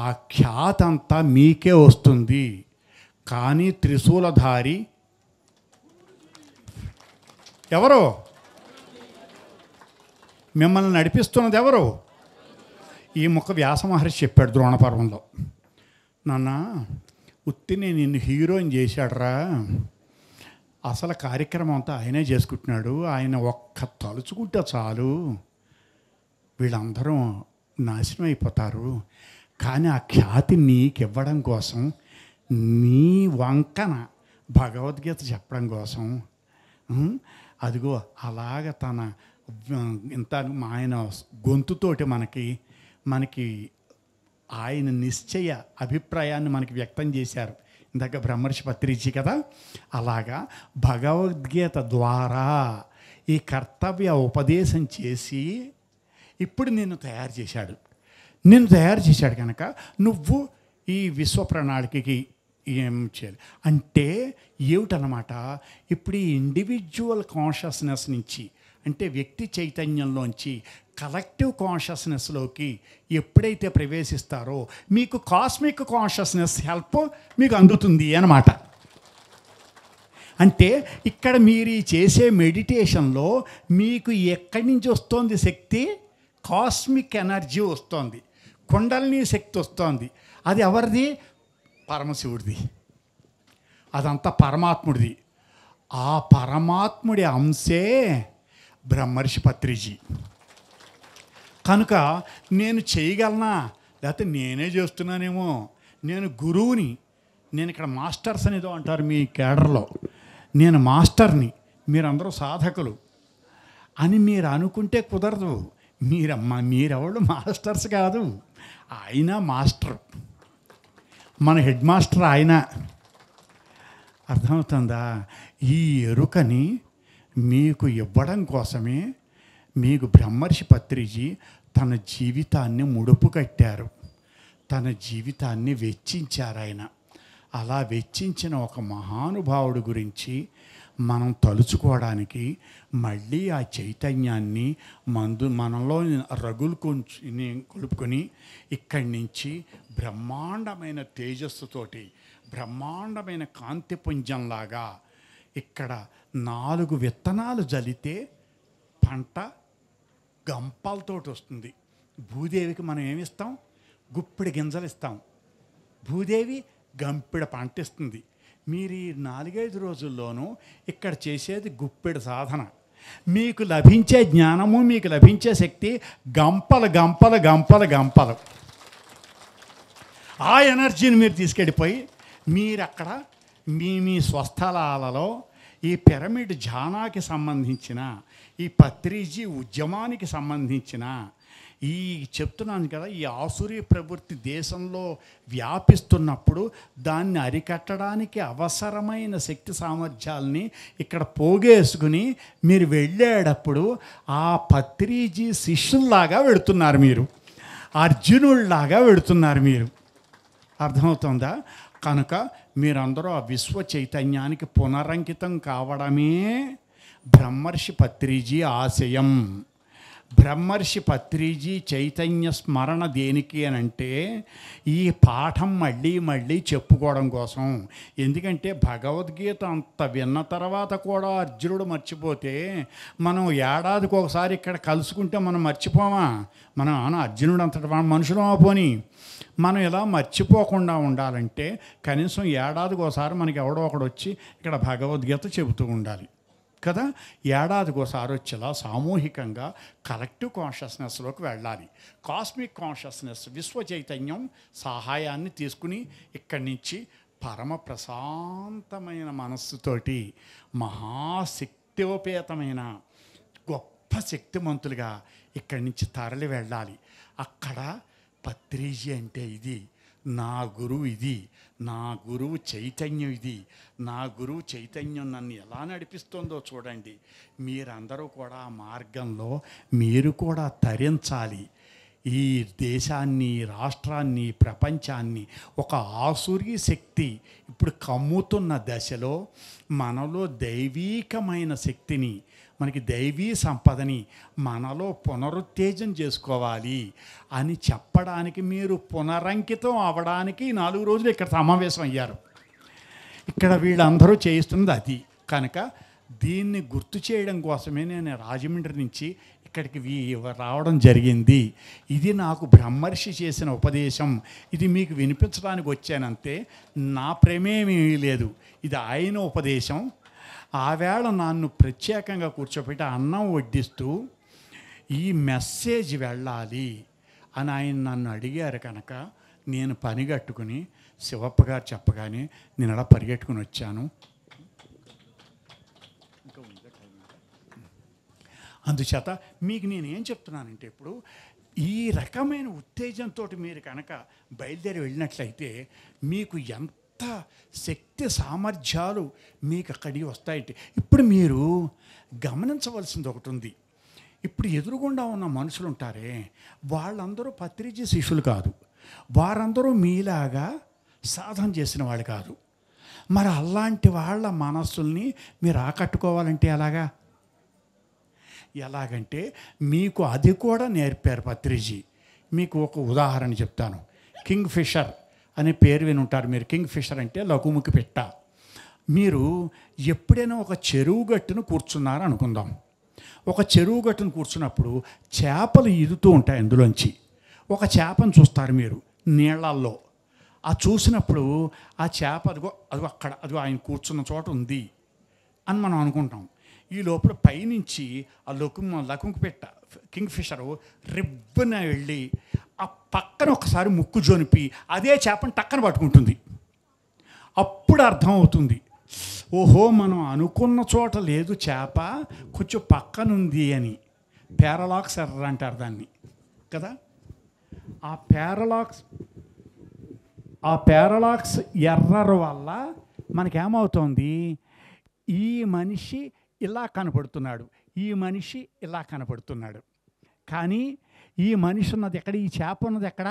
Speaker 1: ఆ ఖ్యాతంతా మీకే వస్తుంది. కానీ త్రిశూలధారి ఎవరు? మిమ్మల్ని నడిపిస్తున్నది ఎవరు? ఈ ముఖ వ్యాస మహర్షి చెప్పాడు ద్రోణపర్వంలో. నాన్న, ఉత్తిని నిన్ను హీరోయిన్ చేశాడరా, అసలు కార్యక్రమం అంతా ఆయనే చేసుకుంటున్నాడు. ఆయన ఒక్క తలుచుకుంటే చాలు వీళ్ళందరూ నాశనం అయిపోతారు. కానీ ఆ ఖ్యాతి నీకు ఇవ్వడం కోసం, నీ వంకన భగవద్గీత చెప్పడం కోసం, అదిగో అలాగ తన ఇంత ఆయన గొంతుతోటి మనకి ఆయన నిశ్చయ అభిప్రాయాన్ని మనకి వ్యక్తం చేశారు. ఇందాక బ్రహ్మర్షి పత్రిజీ కదా. అలాగా భగవద్గీత ద్వారా ఈ కర్తవ్య ఉపదేశం చేసి ఇప్పుడు నిన్ను తయారు చేశాడు కనుక నువ్వు ఈ విశ్వ ప్రణాళికకి ఏం చేయాలి అంటే ఏమిటన్నమాట. ఇప్పుడు ఈ ఇండివిజువల్ కాన్షియస్నెస్ నుంచి, అంటే వ్యక్తి చైతన్యంలోంచి కలెక్టివ్ కాన్షియస్నెస్లోకి ఎప్పుడైతే ప్రవేశిస్తారో మీకు కాస్మిక్ కాన్షియస్నెస్ హెల్ప్ మీకు అందుతుంది అన్నమాట. అంటే ఇక్కడ మీరు చేసే మెడిటేషన్లో మీకు ఎక్కడి నుంచి వస్తోంది శక్తి? కాస్మిక్ ఎనర్జీ వస్తోంది, కుండలిని శక్తి వస్తోంది. అది ఎవరిది? పరమశివుడిది. అదంతా పరమాత్ముడిది. ఆ పరమాత్ముడి అంశే బ్రహ్మర్షి పత్రిజీ. కనుక నేను చేయగలనా, లేకపోతే నేనే చేస్తున్నానేమో, నేను గురువుని, నేను ఇక్కడ మాస్టర్స్ అనేదో అంటారు మీ కేడర్లో, నేను మాస్టర్ని, మీరందరూ సాధకులు అని మీరు అనుకుంటే కుదరదు. మీరెవరు మాస్టర్స్ కాదు, ఆయన మాస్టర్. మన హెడ్ మాస్టర్ ఆయన. అర్థమవుతుందా? ఈ ఎరుకని మీకు ఇవ్వడం కోసమే మీకు బ్రహ్మర్షి పత్రిజీ తన జీవితాన్ని ముడుపు కట్టారు, తన జీవితాన్ని వెచ్చించారు ఆయన. అలా వెచ్చించిన ఒక మహానుభావుడు గురించి మనం తలుచుకోవడానికి మళ్ళీ ఆ చైతన్యాన్ని మనలో కొలుపుకొని ఇక్కడి నుంచి బ్రహ్మాండమైన తేజస్సుతోటి, బ్రహ్మాండమైన కాంతిపుంజంలాగా ఇక్కడ 4 విత్తనాలు జల్లితే పంట గంపలతోటి వస్తుంది. భూదేవికి మనం ఏమిస్తాం? గుప్పిడి గింజలు ఇస్తాం. భూదేవి గంపిడ పంట ఇస్తుంది. మీరు ఈ 4-5 రోజుల్లోనూ ఇక్కడ చేసేది గుప్పెడు సాధన. మీకు లభించే జ్ఞానము, మీకు లభించే శక్తి గంపలు గంపలు గంపలు గంపలు. ఆ ఎనర్జీని మీరు తీసుకెళ్ళిపోయి మీరు అక్కడ మీ స్వస్థలాలలో ఈ పిరమిడ్ ఝానాకి సంబంధించిన, ఈ పత్రిజీ ఉద్యమానికి సంబంధించిన ఈ చెప్తున్నాను కదా, ఈ ఆసురీ ప్రవృత్తి దేశంలో వ్యాపిస్తున్నప్పుడు దాన్ని అరికట్టడానికి అవసరమైన శక్తి సామర్థ్యాలని ఇక్కడ పోగేసుకుని మీరు వెళ్ళేటప్పుడు ఆ పత్రిజీ శిష్యుల్లాగా వెడుతున్నారు, మీరు అర్జునుల్లాగా వెడుతున్నారు మీరు. అర్థమవుతుందా? కనుక మీరందరూ ఆ విశ్వ చైతన్యానికి పునరంకితం కావడమే బ్రహ్మర్షి పత్రిజీ ఆశయం. బ్రహ్మర్షి పత్రిజీ చైతన్య స్మరణ దేనికి అని అంటే ఈ పాఠం మళ్ళీ మళ్ళీ చెప్పుకోవడం కోసం. ఎందుకంటే భగవద్గీత అంత విన్న తర్వాత కూడా అర్జునుడు మర్చిపోతే మనం ఏడాదికి ఒకసారి ఇక్కడ కలుసుకుంటే మనం మర్చిపోమా? మనం అర్జునుడు అంతటి మనుషులు పోని మనం ఇలా మర్చిపోకుండా ఉండాలంటే కనీసం ఏడాదికి ఒకసారి మనకి ఎవడో ఒకడు వచ్చి ఇక్కడ భగవద్గీత చెబుతూ ఉండాలి కదా. ఏడాదికి ఒకసారి వచ్చేలా సామూహికంగా కలెక్టివ్ కాన్షియస్నెస్లోకి వెళ్ళాలి. కాస్మిక్ కాన్షియస్నెస్, విశ్వ చైతన్యం సహాయాన్ని తీసుకుని ఇక్కడి నుంచి పరమ ప్రశాంతమైన మనస్సుతోటి మహాశక్తిోపేతమైన గొప్ప శక్తిమంతులుగా ఇక్కడి నుంచి తరలి వెళ్ళాలి. అక్కడ పత్రిజీ అంటే ఇది, నా గురువు ఇది, నా గురువు చైతన్యం ఇది, నా గురువు చైతన్యం నన్ను ఎలా నడిపిస్తుందో చూడండి. మీరందరూ కూడా ఆ మార్గంలో మీరు కూడా తరించాలి. ఈ దేశాన్ని, రాష్ట్రాన్ని, ప్రపంచాన్ని ఒక ఆసురీ శక్తి ఇప్పుడు కమ్ముతున్న దశలో మనలో దైవీకమైన శక్తిని, మనకి దైవీ సంపదని మనలో పునరుత్తేజం చేసుకోవాలి అని చెప్పడానికి మీరు పునరంకితం అవ్వడానికి 4 రోజులు ఇక్కడ సమావేశం అయ్యారు. ఇక్కడ వీళ్ళందరూ చేయిస్తున్నది అది. కనుక దీన్ని గుర్తు చేయడం కోసమే నేను రాజమండ్రి నుంచి ఇక్కడికి రావడం జరిగింది. ఇది నాకు బ్రహ్మర్షి చేసిన ఉపదేశం. ఇది మీకు వినిపించడానికి వచ్చానంతే, నా ప్రేమేమీ లేదు. ఇది ఆయన ఉపదేశం. ఆవేళ నన్ను ప్రత్యేకంగా కూర్చోబెట్టి అన్నం వడ్డిస్తూ ఈ మెసేజ్ వెళ్ళాలి అని ఆయన నన్ను అడిగారు. కనుక నేను పని కట్టుకుని శివప్ప గారు చెప్పగానే నేను అలా పరిగెట్టుకుని వచ్చాను. అందుచేత మీకు నేనేం చెప్తున్నానంటే, ఇప్పుడు ఈ రకమైన ఉత్తేజంతో మీరు కనుక బయలుదేరి వెళ్ళినట్లయితే మీకు ఎంత శక్తి సామర్థ్యాలు మీకు అక్కడికి వస్తాయంటే, ఇప్పుడు మీరు గమనించవలసింది ఒకటి ఉంది. ఇప్పుడు ఎదురుగుండా ఉన్న మనుషులు ఉంటారే, వాళ్ళందరూ పత్రిజీ శిష్యులు కాదు, వారందరూ మీలాగా సాధన చేసిన వాళ్ళు కాదు. మరి అలాంటి వాళ్ళ మనస్సుల్ని మీరు ఆకట్టుకోవాలంటే ఎలాగంటే మీకు అది కూడా నేర్పారు పత్రిజీ. మీకు ఒక ఉదాహరణ చెప్తాను. కింగ్ ఫిషర్ అనే పేరు విని ఉంటారు మీరు. కింగ్ ఫిషర్ అంటే లఘుముఖి పిట్ట. మీరు ఎప్పుడైనా ఒక చెరువు గట్టును కూర్చున్నారు అనుకుందాం. ఒక చెరువు గట్టును కూర్చున్నప్పుడు చేపలు ఈదుతూ ఉంటాయి. అందులోంచి ఒక చేపను చూస్తారు మీరు నీళ్ళల్లో. ఆ చూసినప్పుడు ఆ చేప అదిగో అక్కడ ఆయన కూర్చున్న చోట ఉంది అని మనం అనుకుంటాం. ఈ లోపల పైనుంచి ఆ లకుముకి పెట్ట కింగ్ ఫిషరు రిబ్బన వెళ్ళి ఆ పక్కన ఒకసారి ముక్కు జొనిపి అదే చేపను టక్కన పట్టుకుంటుంది. అప్పుడు అర్థమవుతుంది, ఓహో మనం అనుకున్న చోట లేదు చేప, కొంచెం పక్కనుంది అని. పారాలాక్స్ ఎర్రర్ అంటారు దాన్ని కదా. ఆ ఆ పారాడాక్స్ ఎర్రర్ వల్ల మనకేమవుతోంది, ఈ మనిషి ఇలా కనపడుతున్నాడు, ఈ మనిషి ఇలా కనపడుతున్నాడు. కానీ ఈ మనిషి ఉన్నది ఎక్కడ, ఈ చేప ఉన్నది ఎక్కడ,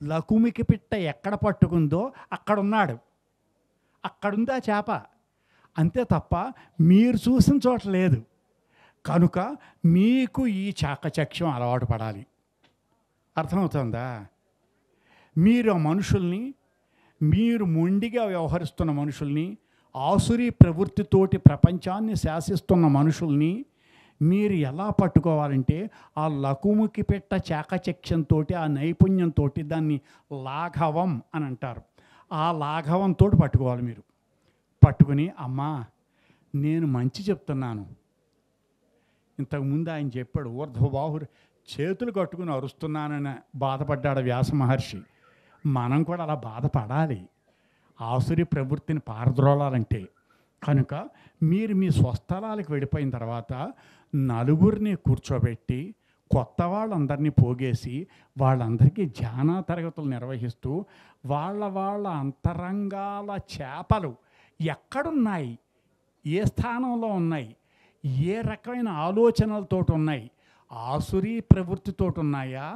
Speaker 1: లకుమికి పిట్ట ఎక్కడ పట్టుకుందో అక్కడున్నాడు, అక్కడుంది ఆ చేప. అంతే తప్ప మీరు చూసిన చోట లేదు. కనుక మీకు ఈ చాకచక్యం అలవాటు పడాలి. అర్థమవుతుందా? మీరు ఆ మనుషుల్ని, మీరు మొండిగా వ్యవహరిస్తున్న మనుషుల్ని, ఆసురీ ప్రవృత్తితోటి ప్రపంచాన్ని శాసిస్తున్న మనుషుల్ని మీరు ఎలా పట్టుకోవాలంటే ఆ లకుముకి పెట్ట చాకచక్యంతో, ఆ నైపుణ్యంతో, దాన్ని లాఘవం అని అంటారు, ఆ లాఘవంతో పట్టుకోవాలి మీరు. పట్టుకుని, అమ్మా నేను మంచి చెప్తున్నాను. ఇంతకుముందు ఆయన చెప్పాడు, ఊర్ధ్వబాహురు చేతులు కట్టుకుని అరుస్తున్నానని బాధపడ్డాడు వ్యాస మహర్షి. మనం కూడా అలా బాధపడాలి ఆసురి ప్రవృత్తిని పారద్రోలాలంటే. కనుక మీరు మీ స్వస్థలాలకు వెళ్ళిపోయిన తర్వాత నలుగురిని కూర్చోబెట్టి కొత్త వాళ్ళందరినీ పోగేసి వాళ్ళందరికీ ధ్యాన తరగతులు నిర్వహిస్తూ వాళ్ళ అంతరంగాల చేపలు ఎక్కడున్నాయి, ఏ స్థానంలో ఉన్నాయి, ఏ రకమైన ఆలోచనలతో ఉన్నాయి, ఆసురీ ప్రవృత్తితో ఉన్నాయా,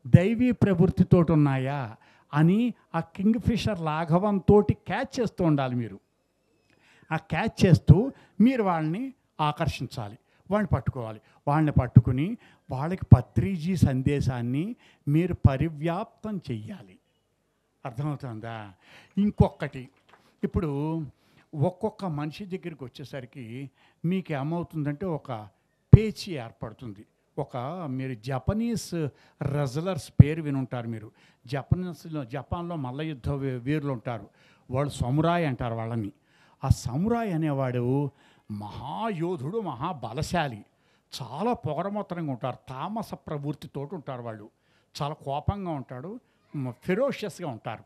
Speaker 1: దైవీ ప్రవృత్తితో ఉన్నాయా అని ఆ కింగ్ ఫిషర్ లాఘవంతో క్యాచ్ చేస్తూ ఉండాలి మీరు. ఆ క్యాచ్ చేస్తూ మీరు వాళ్ళని ఆకర్షించాలి, వాళ్ళని పట్టుకోవాలి. వాళ్ళని పట్టుకుని వాళ్ళకి పత్రిజీ సందేశాన్ని మీరు పరివ్యాప్తం చెయ్యాలి. అర్థమవుతుందా? ఇంకొకటి, ఇప్పుడు ఒక్కొక్క మనిషి దగ్గరికి వచ్చేసరికి మీకు ఏమవుతుందంటే ఒక పేచీ ఏర్పడుతుంది. మీరు జపనీస్ రెజ్లర్స్ పేరు వినుంటారు మీరు. జపాన్లో మల్ల యుద్ధ వీరులు ఉంటారు, వాళ్ళు సమురాయ్ అంటారు వాళ్ళని. ఆ సమురాయ్ అనేవాడు మహాయోధుడు, మహాబలశాలి, చాలా పొగరమొత్తరంగా ఉంటారు, తామస ప్రవృత్తితో ఉంటారు వాళ్ళు. చాలా కోపంగా ఉంటాడు, ఫెరోషియస్గా ఉంటారు.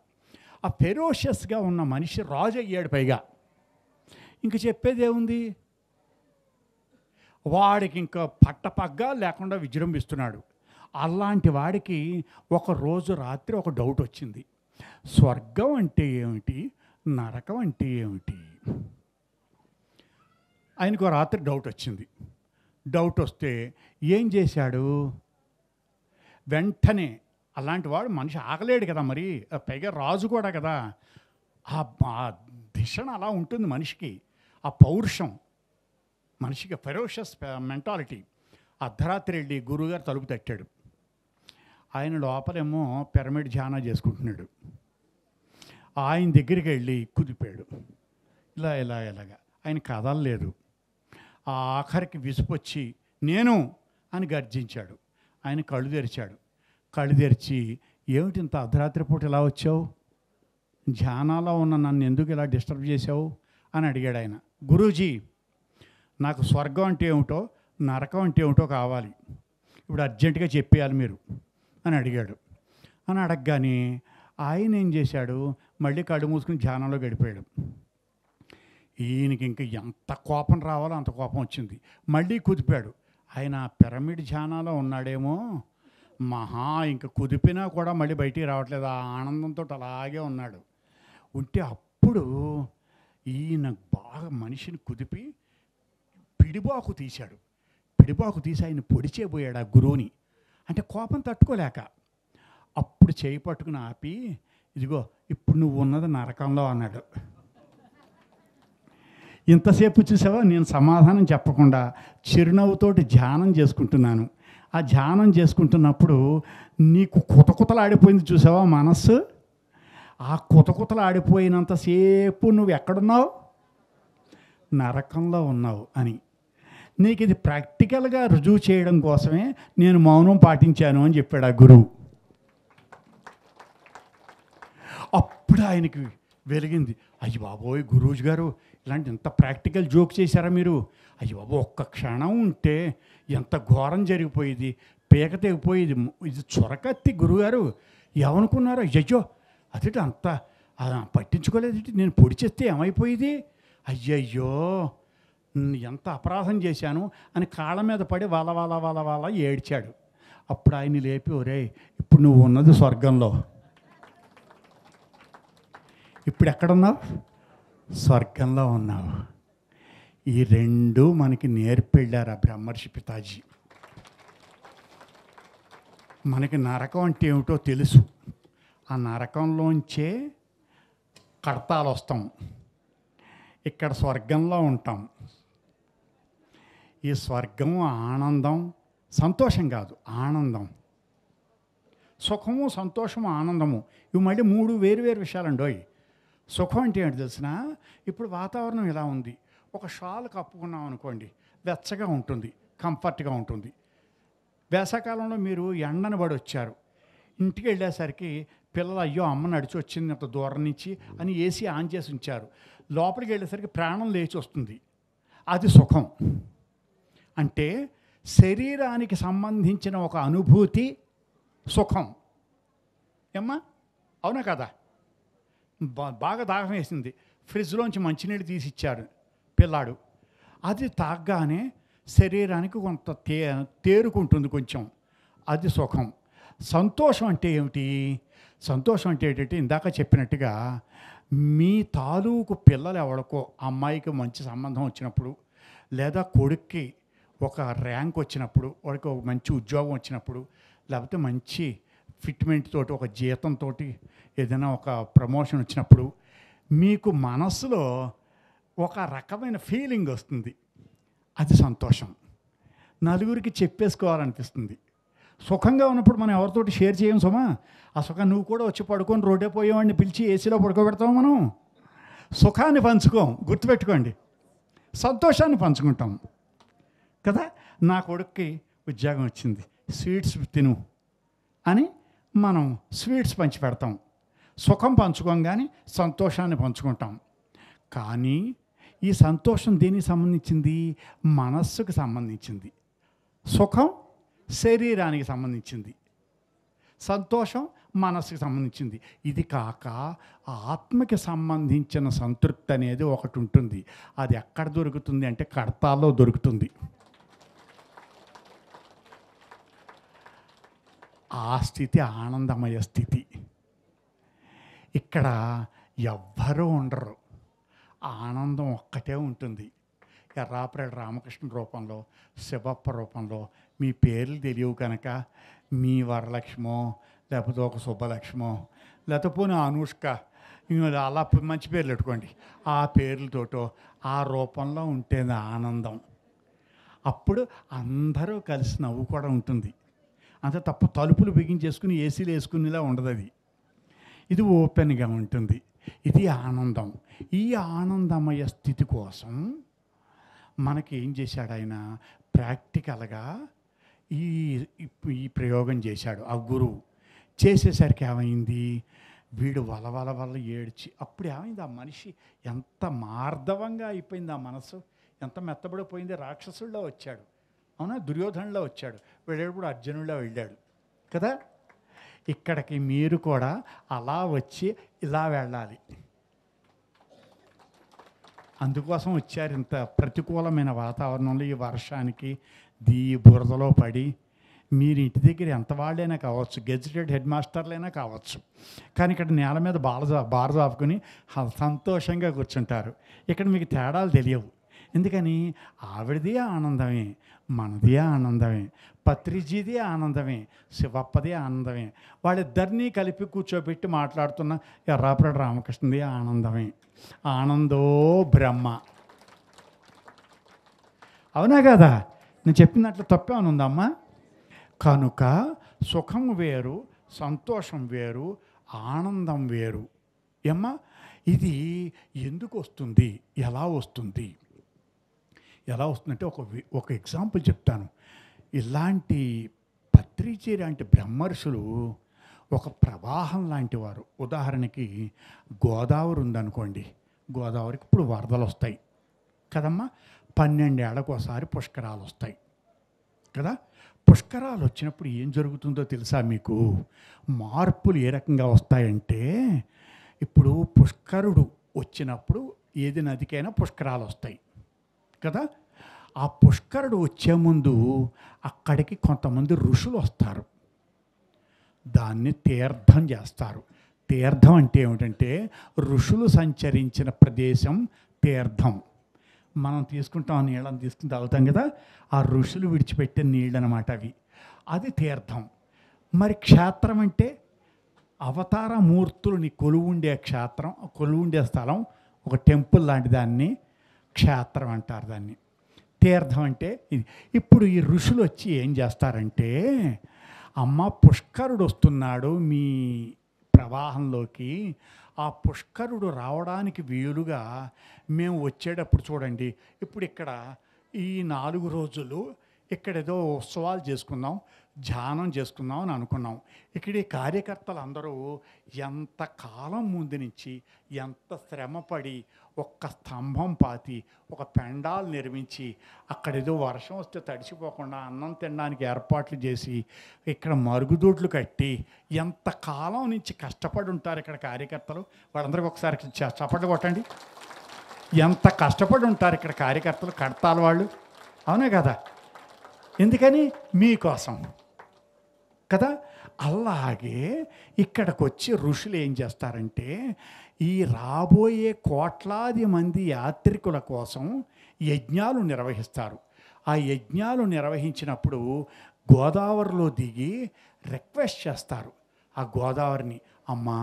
Speaker 1: ఆ ఫెరోషియస్గా ఉన్న మనిషి రాజు అయ్యాడు. పైగా ఇంక చెప్పేదేముంది, వాడికి ఇంకా పట్టపగ్గా లేకుండా విజృంభిస్తున్నాడు. అలాంటి వాడికి ఒక రోజు రాత్రి ఒక డౌట్ వచ్చింది, స్వర్గం అంటే ఏమిటి, నరకం అంటే ఏమిటి. ఆయనకు రాత్రి డౌట్ వచ్చింది. డౌట్ వస్తే ఏం చేశాడు, వెంటనే, అలాంటి వాడు మనిషి ఆగలేడు కదా మరి, పైగా రాజు కూడా కదా, ఆ దిశణ అలా ఉంటుంది మనిషికి, ఆ పౌరుషం మనిషికి, ఫెరోషియస్ మెంటాలిటీ. అర్ధరాత్రి వెళ్ళి గురువుగారు తలుపు తట్టాడు. ఆయన లోపలేమో పిరమిడ్ ధ్యానం చేసుకుంటున్నాడు. ఆయన దగ్గరికి వెళ్ళి కుదిపాడు, ఇలాగా. ఆయన కదలలేదు. ఆ ఆఖరికి విసుపొచ్చి నేను అని గర్జించాడు. ఆయన కళ్ళు తెరిచాడు. కళ్ళు తెరిచి, ఏమిటి ఇంత అర్ధరాత్రి పూట ఇలా వచ్చావు, ధ్యానాలో ఉన్న నన్ను ఎందుకు ఇలా డిస్టర్బ్ చేసావు అని అడిగాడు ఆయన. గురూజీ, నాకు స్వర్గం అంటే ఏమిటో, నరకం అంటే ఏమిటో కావాలి, ఇప్పుడు అర్జెంటుగా చెప్పేయాలి మీరు అని అడిగాడు. అని అడగగానే ఆయన ఏం చేశాడు, మళ్ళీ కళ్ళు మూసుకుని ధ్యానంలో గడిపాడు. ఈయనకి ఇంక ఎంత కోపం రావాలో అంత కోపం వచ్చింది. మళ్ళీ కుదిపాడు. ఆయన పిరమిడ్ ధ్యానంలో ఉన్నాడేమో, ఇంక కుదిపినా కూడా మళ్ళీ బయటికి రావట్లేదు, ఆ ఆనందంతో అలాగే ఉన్నాడు. ఉంటే అప్పుడు ఈయన బాగా మనిషిని కుదిపి పిడిబాకు తీశాడు. పిడిబాకు తీసి ఆయన పొడిచేపోయాడు ఆ గురువుని. అంటే కోపం తట్టుకోలేక అప్పుడు చేయి పట్టుకుని ఆపి, ఇదిగో ఇప్పుడు నువ్వు ఉన్నది నరకంలో అన్నాడు. ఇంతసేపు చూసావా, నేను సమాధానం చెప్పకుండా చిరునవ్వుతోటి ధ్యానం చేసుకుంటున్నాను. ఆ ధ్యానం చేసుకుంటున్నప్పుడు నీకు కుతకుతలు ఆడిపోయింది చూసావా మనస్సు, ఆ కుతకుతలు ఆడిపోయినంతసేపు నువ్వు ఎక్కడున్నావు, నరకంలో ఉన్నావు అని. నీకు ఇది ప్రాక్టికల్గా రుజువు చేయడం కోసమే నేను మౌనం పాటించాను అని చెప్పాడు ఆ గురువు. అప్పుడు ఆయనకి వెలిగింది, అయ్యి బాబోయ్ గురూజీ గారు ఇలాంటి ఎంత ప్రాక్టికల్ జోక్ చేశారా మీరు, అయ్యి బాబు ఒక్క క్షణం ఉంటే ఎంత ఘోరం జరిగిపోయేది, పీక తెగిపోయేది, ఇది చొరకత్తి గురుగారు ఏమనుకున్నారు, అయ్యయ్యో అదేంటి అంత పట్టించుకోలేదేంటి, నేను పొడి చేస్తే ఏమైపోయేది, అయ్యయ్యో ఎంత అపరాధం చేశాను అని కాళ్ళ మీద పడి వాళ్ళ ఏడ్చాడు. అప్పుడు ఆయన లేపి, ఒరే ఇప్పుడు నువ్వు ఉన్నది స్వర్గంలో, ఇప్పుడు ఎక్కడున్నావు? స్వర్గంలో ఉన్నావు. ఈ రెండు మనకి నేర్పెళ్ళారు ఆ బ్రహ్మర్షి పితాజీ. మనకి నరకం అంటే ఏమిటో తెలుసు. ఆ నరకంలోంచే కడతాలు వస్తాం. ఇక్కడ స్వర్గంలో ఉంటాం. ఈ స్వర్గం ఆనందం, సంతోషం కాదు, ఆనందం. సుఖము, సంతోషము, ఆనందము, ఇవి మళ్ళీ మూడు వేరు వేరు విషయాలండోయ్. సుఖం అంటే ఏంటి తెలిసిన? ఇప్పుడు వాతావరణం ఇలా ఉంది, ఒక షాల్ కప్పుకున్నాం అనుకోండి, వెచ్చగా ఉంటుంది, కంఫర్ట్గా ఉంటుంది. వేసవకాలంలో మీరు ఎండను పడి వచ్చారు, ఇంటికి వెళ్ళేసరికి పిల్లలు అయ్యో అమ్మ నడిచి వచ్చింది అంత దూరం నుంచి అని ఏసీ ఆన్ చేసి ఉంచారు. లోపలికి వెళ్ళేసరికి ప్రాణం లేచి వస్తుంది. అది సుఖం. అంటే శరీరానికి సంబంధించిన ఒక అనుభూతి సుఖం. ఏమ్మా, అవునా కదా? బాగా దాహం వేసింది, ఫ్రిడ్జ్లోంచి మంచినీళ్ళు తీసి ఇచ్చాడు పిల్లాడు. అది తాగగానే శరీరానికి కొంత తేరుకుంటుంది కొంచెం, అది సుఖం. సంతోషం అంటే ఏమిటి? సంతోషం అంటే ఏంటంటే ఇందాక చెప్పినట్టుగా మీ తాలూకు పిల్లలు ఎవరికో, అమ్మాయికి మంచి సంబంధం వచ్చినప్పుడు, లేదా కొడుక్కి ఒక ర్యాంక్ వచ్చినప్పుడు, వాడికి ఒక మంచి ఉద్యోగం వచ్చినప్పుడు, లేకపోతే మంచి ఫిట్మెంట్ తోటి, ఒక జీతంతో ఏదైనా ఒక ప్రమోషన్ వచ్చినప్పుడు మీకు మనసులో ఒక రకమైన ఫీలింగ్ వస్తుంది. అది సంతోషం. నలుగురికి చెప్పేసుకోవాలనిపిస్తుంది. సుఖంగా ఉన్నప్పుడు మనం ఎవరితోటి షేర్ చేయం సుమా. ఆ సుఖం నువ్వు కూడా వచ్చి పడుకొని రోడ్డే పోయేవాడిని పిలిచి ఏసీలో పడుకోబెడతాం. మనం సుఖాన్ని పంచుకోం, గుర్తుపెట్టుకోండి. సంతోషాన్ని పంచుకుంటాం కదా. నా కొడుక్కి ఉద్యోగం వచ్చింది, స్వీట్స్ తిను అని మనం స్వీట్స్ పంచి పెడతాం. సుఖం పంచుకోం కానీ సంతోషాన్ని పంచుకుంటాం. కానీ ఈ సంతోషం దేనికి సంబంధించింది? మనస్సుకు సంబంధించింది. సుఖం శరీరానికి సంబంధించింది, సంతోషం మనస్సుకి సంబంధించింది. ఇది కాక ఆత్మకి సంబంధించిన సంతృప్తి అనేది ఒకటి ఉంటుంది. అది ఎక్కడ దొరుకుతుంది అంటే కడతాల్లో దొరుకుతుంది. ఆ స్థితి ఆనందమయ స్థితి. ఇక్కడ ఎవ్వరూ ఉండరు, ఆనందం ఒక్కటే ఉంటుంది. ఎర్రాప్రేడు రామకృష్ణ రూపంలో, శివప్ప రూపంలో. మీ పేర్లు తెలియవు కనుక మీ వరలక్ష్మో, లేకపోతే ఒక శుభలక్ష్మో, లేకపోతే పోనీ అనుష్క, అలా మంచి పేర్లు పెట్టుకోండి. ఆ పేర్లతోటో ఆ రూపంలో ఉంటేది ఆనందం. అప్పుడు అందరూ కలిసి నవ్వు కూడా ఉంటుంది. అంతే తప్ప తలుపులు బిగించేసుకుని ఏసీలు వేసుకునేలా ఉండదు. అది ఇది ఓపెన్గా ఉంటుంది. ఇది ఆనందం. ఈ ఆనందమయ స్థితి కోసం మనకి ఏం చేశాడు ఆయన? ప్రాక్టికల్గా ఈ ప్రయోగం చేశాడు ఆ గురువు. చేసేసరికి ఏమైంది? వీడు వల్ల ఏడ్చి, అప్పుడు ఏమైంది? ఆ మనిషి ఎంత మార్దవంగా అయిపోయింది, ఆ మనసు ఎంత మెత్తబడిపోయింది. రాక్షసుల్లో వచ్చాడు, అవునా, దుర్యోధనుల్లో వచ్చాడు, వెళ్ళేటప్పుడు అర్జునుల్లో వెళ్ళాడు కదా. ఇక్కడికి మీరు కూడా అలా వచ్చి ఇలా వెళ్ళాలి. అందుకోసం వచ్చారు. ఇంత ప్రతికూలమైన వాతావరణంలో ఈ వర్షానికి బురదలో పడి మీరు ఇంటి దగ్గర ఎంత వాళ్ళైనా కావచ్చు, గెజిటెడ్ హెడ్ మాస్టర్లైనా కావచ్చు, కానీ ఇక్కడ నేల మీద బార్ చాపుకుని సంతోషంగా కూర్చుంటారు. ఇక్కడ మీకు తేడాలు తెలియవు. ఎందుకని? ఆవిడది ఆనందమే, మనది ఆనందమే, పత్రిజీది ఆనందమే, శివప్పది ఆనందమే. వాళ్ళిద్దరినీ కలిపి కూర్చోబెట్టి మాట్లాడుతున్న ఎర్రాప్రేడు రామకృష్ణది ఆనందమే. ఆనందో బ్రహ్మ. అవునా కదా? నేను చెప్పినట్లు తప్పేమని ఉందమ్మా? కనుక సుఖం వేరు, సంతోషం వేరు, ఆనందం వేరు. ఏమ్మా, ఇది ఎందుకు వస్తుంది, ఎలా వస్తుంది? ఎలా వస్తుందంటే ఒక ఎగ్జాంపుల్ చెప్తాను. ఇలాంటి పత్రిజీ లాంటి బ్రహ్మర్షులు ఒక ప్రవాహం లాంటి వారు. ఉదాహరణకి గోదావరి ఉందనుకోండి, గోదావరికి ఇప్పుడు వరదలు వస్తాయి కదమ్మా. 12 ఏళ్ళకు ఒకసారి పుష్కరాలు వస్తాయి కదా. పుష్కరాలు వచ్చినప్పుడు ఏం జరుగుతుందో తెలుసా మీకు? మార్పులు ఏ రకంగా వస్తాయంటే, ఇప్పుడు పుష్కరుడు వచ్చినప్పుడు ఏది నదికైనా పుష్కరాలు వస్తాయి కదా. ఆ పుష్కరుడు వచ్చే ముందు అక్కడికి కొంతమంది ఋషులు వస్తారు, దాన్ని తీర్థం చేస్తారు. తీర్థం అంటే ఏమిటంటే ఋషులు సంచరించిన ప్రదేశం తీర్థం. మనం తీసుకుంటాం, నీళ్ళని తీసుకుని తాగుతాం కదా, ఆ ఋషులు విడిచిపెట్టిన నీళ్ళు అన్నమాట అవి. అది తీర్థం. మరి క్షేత్రం అంటే అవతార మూర్తులని కొలువుండే క్షేత్రం, కొలువుండే స్థలం, ఒక టెంపుల్ లాంటి దాన్ని క్షేత్రం అంటారు. దాన్ని తీర్థం అంటే ఇది. ఇప్పుడు ఈ ఋషులు వచ్చి ఏం చేస్తారంటే, అమ్మ పుష్కరుడు వస్తున్నాడు మీ ప్రవాహంలోకి, ఆ పుష్కరుడు రావడానికి వీలుగా మేము వచ్చేటప్పుడు చూడండి, ఇప్పుడు ఇక్కడ ఈ 4 రోజులు ఇక్కడ ఏదో ఉత్సవాలు చేసుకుందాం, ధ్యానం చేసుకుందాం అని అనుకున్నాం. ఇక్కడ ఈ కార్యకర్తలు అందరూ ఎంత కాలం ముందు నుంచి ఎంత శ్రమపడి ఒక్క స్తంభం పాతి ఒక పెండాలు నిర్మించి అక్కడ ఏదో వర్షం వస్తే తడిసిపోకుండా అన్నం తినడానికి ఏర్పాట్లు చేసి ఇక్కడ మరుగుదొడ్లు కట్టి ఎంత కాలం నుంచి కష్టపడి ఉంటారు ఇక్కడ కార్యకర్తలు. వాళ్ళందరికీ ఒకసారి చప్పట్లు కొట్టండి. ఎంత కష్టపడి ఉంటారు ఇక్కడ కార్యకర్తలు, కడతారు వాళ్ళు, అవునే కదా? ఎందుకని? మీకోసం కదా. అలాగే ఇక్కడికి వచ్చి ఋషులు ఏం చేస్తారంటే, ఈ రాబోయే కోట్లాది మంది యాత్రికుల కోసం యజ్ఞాలు నిర్వహిస్తారు. ఆ యజ్ఞాలు నిర్వహించినప్పుడు గోదావరిలో దిగి రిక్వెస్ట్ చేస్తారు ఆ గోదావరిని, అమ్మా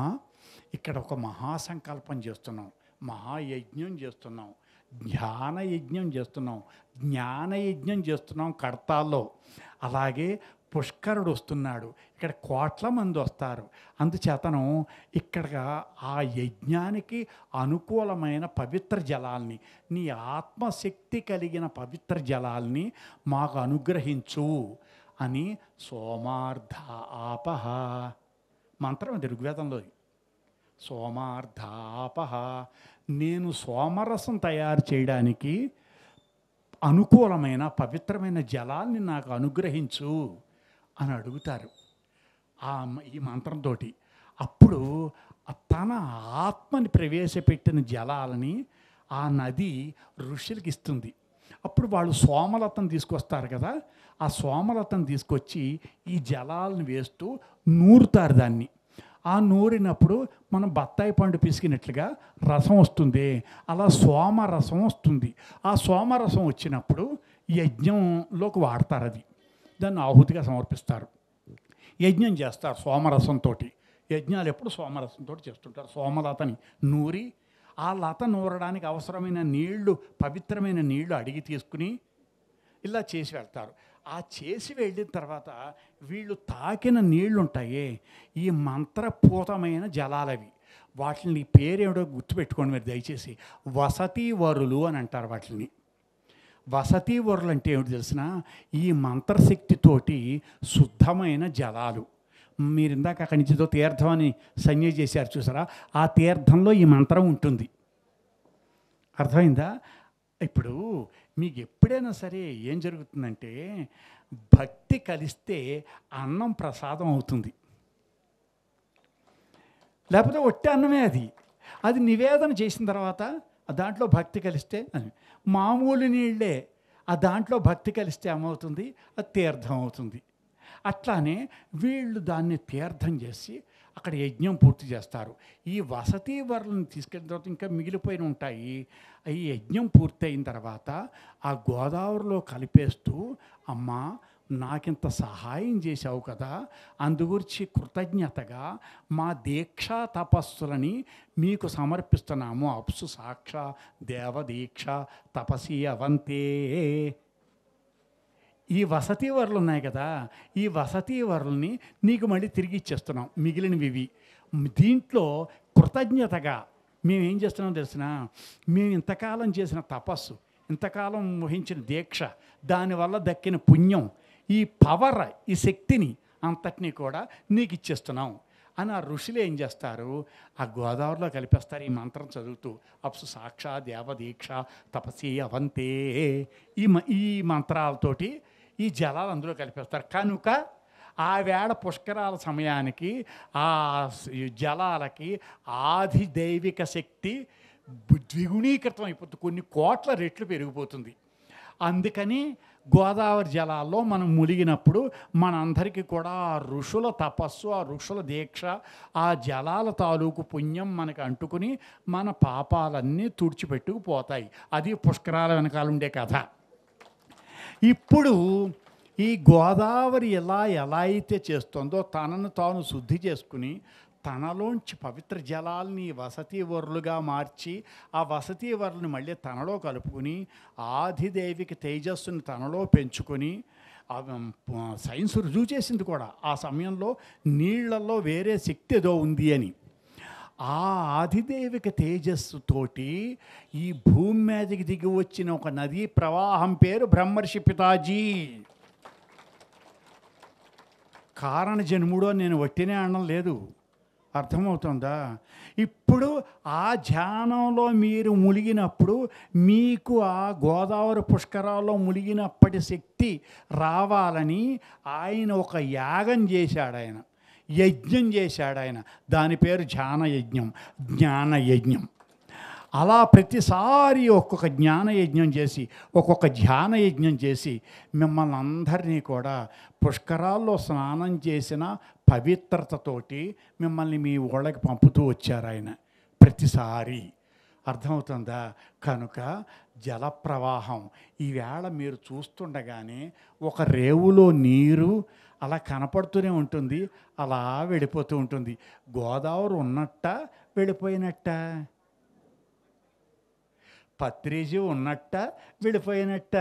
Speaker 1: ఇక్కడ ఒక మహాసంకల్పం చేస్తున్నాం, మహాయజ్ఞం చేస్తున్నాం, ధ్యానయజ్ఞం చేస్తున్నాం, జ్ఞానయజ్ఞం చేస్తున్నాం కడతాల్లో. అలాగే పుష్కరుడు వస్తున్నాడు, ఇక్కడ కోట్ల మంది వస్తారు. అందుచేతను ఇక్కడ ఆ యజ్ఞానికి అనుకూలమైన పవిత్ర జలాల్ని, నీ ఆత్మశక్తి కలిగిన పవిత్ర జలాల్ని మాకు అనుగ్రహించు అని సోమార్ధ ఆపహ మంత్రం అది ఋగ్వేదంలో. సోమార్ధ ఆపహ, నేను సోమరసం తయారు చేయడానికి అనుకూలమైన పవిత్రమైన జలాల్ని నాకు అనుగ్రహించు అని అడుగుతారు ఈ మంత్రంతో. అప్పుడు తన ఆత్మని ప్రవేశపెట్టిన జలాలని ఆ నది ఋషులకి ఇస్తుంది. అప్పుడు వాళ్ళు సోమలతను తీసుకొస్తారు కదా, ఆ సోమలతను తీసుకొచ్చి ఈ జలాలను వేస్తూ నూరుతారు దాన్ని. ఆ నూరినప్పుడు మనం బత్తాయి పండు పిసికినట్లుగా రసం వస్తుంది, అలా సోమరసం వస్తుంది. ఆ సోమరసం వచ్చినప్పుడు యజ్ఞంలోకి వాడతారు, అది దాన్ని ఆహుతిగా సమర్పిస్తారు, యజ్ఞం చేస్తారు సోమరసంతో. యజ్ఞాలు ఎప్పుడు సోమరసంతో చేస్తుంటారు. సోమలతని నూరి ఆ లత నూరడానికి అవసరమైన నీళ్లు, పవిత్రమైన నీళ్లు అడిగి తీసుకుని ఇలా చేసి వెళ్తారు. ఆ చేసి వెళ్ళిన తర్వాత వీళ్ళు తాకిన నీళ్లు ఉంటాయే, ఈ మంత్రపూతమైన జలాలవి. వాటిని పేరేమిటో గుర్తుపెట్టుకోండి మీరు దయచేసి. వసతీవరులు అని అంటారు వాటిని. వసతీవరులు అంటే ఏమిటి తెలిసిన, ఈ మంత్రశక్తితోటి శుద్ధమైన జలాలు. మీరు ఇందాక అక్కడి నుంచి ఏదో తీర్థం అని సంజ్ఞ చేశారు చూసారా, ఆ తీర్థంలో ఈ మంత్రం ఉంటుంది. అర్థమైందా? ఇప్పుడు మీకు ఎప్పుడైనా సరే ఏం జరుగుతుందంటే, భక్తి కలిస్తే అన్నం ప్రసాదం అవుతుంది, లేకపోతే ఒట్టి అన్నమే అది. అది నివేదన చేసిన తర్వాత దాంట్లో భక్తి కలిస్తే మామూలు నీళ్ళే, ఆ దాంట్లో భక్తి కలిస్తే ఏమవుతుంది, అది తీర్థం అవుతుంది. అట్లానే వీళ్ళు దాన్ని తీర్థం చేసి అక్కడ యజ్ఞం పూర్తి చేస్తారు. ఈ వసతి వరలను తీసుకెళ్ళిన తర్వాత ఇంకా మిగిలిపోయిన ఉంటాయి. ఈ యజ్ఞం పూర్తయిన తర్వాత ఆ గోదావరిలో కలిపేస్తూ, అమ్మా నాకింత సహాయం చేశావు కదా, అందుగురించి కృతజ్ఞతగా మా దీక్షా తపస్సులని మీకు సమర్పిస్తున్నాము. అప్సు సాక్ష దేవదీక్ష తపసి అవంతే. ఈ వసతి వరలు ఉన్నాయి కదా, ఈ వసతి వరల్ని నీకు మళ్ళీ తిరిగి ఇచ్చేస్తున్నాం, మిగిలినవి ఇవి. దీంట్లో కృతజ్ఞతగా మేము ఏం చేస్తున్నాం తెలిసిన, మేము ఇంతకాలం చేసిన తపస్సు, ఇంతకాలం వహించిన దీక్ష, దానివల్ల దక్కిన పుణ్యం, ఈ పవర్, ఈ శక్తిని అంతటినీ కూడా నీకు ఇచ్చేస్తున్నాం అని ఆ ఋషులు ఏం చేస్తారు, ఆ గోదావరిలో కలిపేస్తారు ఈ మంత్రం చదువుతూ. అప్సు సాక్షా దేవదీక్ష తపసి అవంతే. ఈ మంత్రాలతోటి ఈ జలాలు అందులో కలిపేస్తారు. కనుక ఆ వేళ పుష్కరాల సమయానికి ఆ జలాలకి ఆది దైవిక శక్తి ద్విగుణీకృతం అయిపోతుంది, కొన్ని కోట్ల రెట్లు పెరిగిపోతుంది. అందుకని గోదావరి జలాల్లో మనం మునిగినప్పుడు మనందరికీ కూడా ఆ ఋషుల తపస్సు, ఆ ఋషుల దీక్ష, ఆ జలాల తాలూకు పుణ్యం మనకు అంటుకుని మన పాపాలన్నీ తుడిచిపెట్టుకుపోతాయి. అది పుష్కరాల వెనకాల ఉండే కథ. ఇప్పుడు ఈ గోదావరి ఎలా అయితే చేస్తుందో తనను తాను శుద్ధి చేసుకుని తనలోంచి పవిత్ర జలాల్ని వసతివరులుగా మార్చి ఆ వసతివరులను మళ్ళీ తనలో కలుపుకుని ఆదిదేవికి తేజస్సుని తనలో పెంచుకొని సైన్స్ రుజువు చేసింది కూడా ఆ సమయంలో నీళ్లలో వేరే శక్తి ఏదో ఉంది అని. ఆ ఆదిదేవిక తేజస్సుతోటి ఈ భూమి మీదకి దిగి వచ్చిన ఒక నదీ ప్రవాహం పేరు బ్రహ్మర్షి పితాజీ. కారణ జన్ముడో నేను వట్టినే అనడం లేదు, అర్థమవుతుందా? ఇప్పుడు ఆ ధ్యానంలో మీరు మునిగినప్పుడు మీకు ఆ గోదావరి పుష్కరాల్లో మునిగినప్పటి శక్తి రావాలని ఆయన ఒక యాగం చేశాడు, ఆయన యజ్ఞం చేశాడు ఆయన. దాని పేరు ధ్యానయజ్ఞం, జ్ఞానయజ్ఞం. అలా ప్రతిసారి ఒక్కొక్క జ్ఞానయజ్ఞం చేసి ఒక్కొక్క ధ్యానయజ్ఞం చేసి మిమ్మల్ని అందరినీ కూడా పుష్కరాల్లో స్నానం చేసిన పవిత్రతతోటి మిమ్మల్ని మీ ఊళ్ళకి పంపుతూ వచ్చారు ఆయన ప్రతిసారి. అర్థమవుతుందా? కనుక జలప్రవాహం ఈవేళ మీరు చూస్తుండగానే ఒక రేవులో నీరు అలా కనపడుతూనే ఉంటుంది, అలా వెళ్ళిపోతూ ఉంటుంది. గోదావరి ఉన్నట్ట వెళ్ళిపోయినట్ట? పత్రిజీ ఉన్నట్ట వెళ్ళిపోయినట్ట?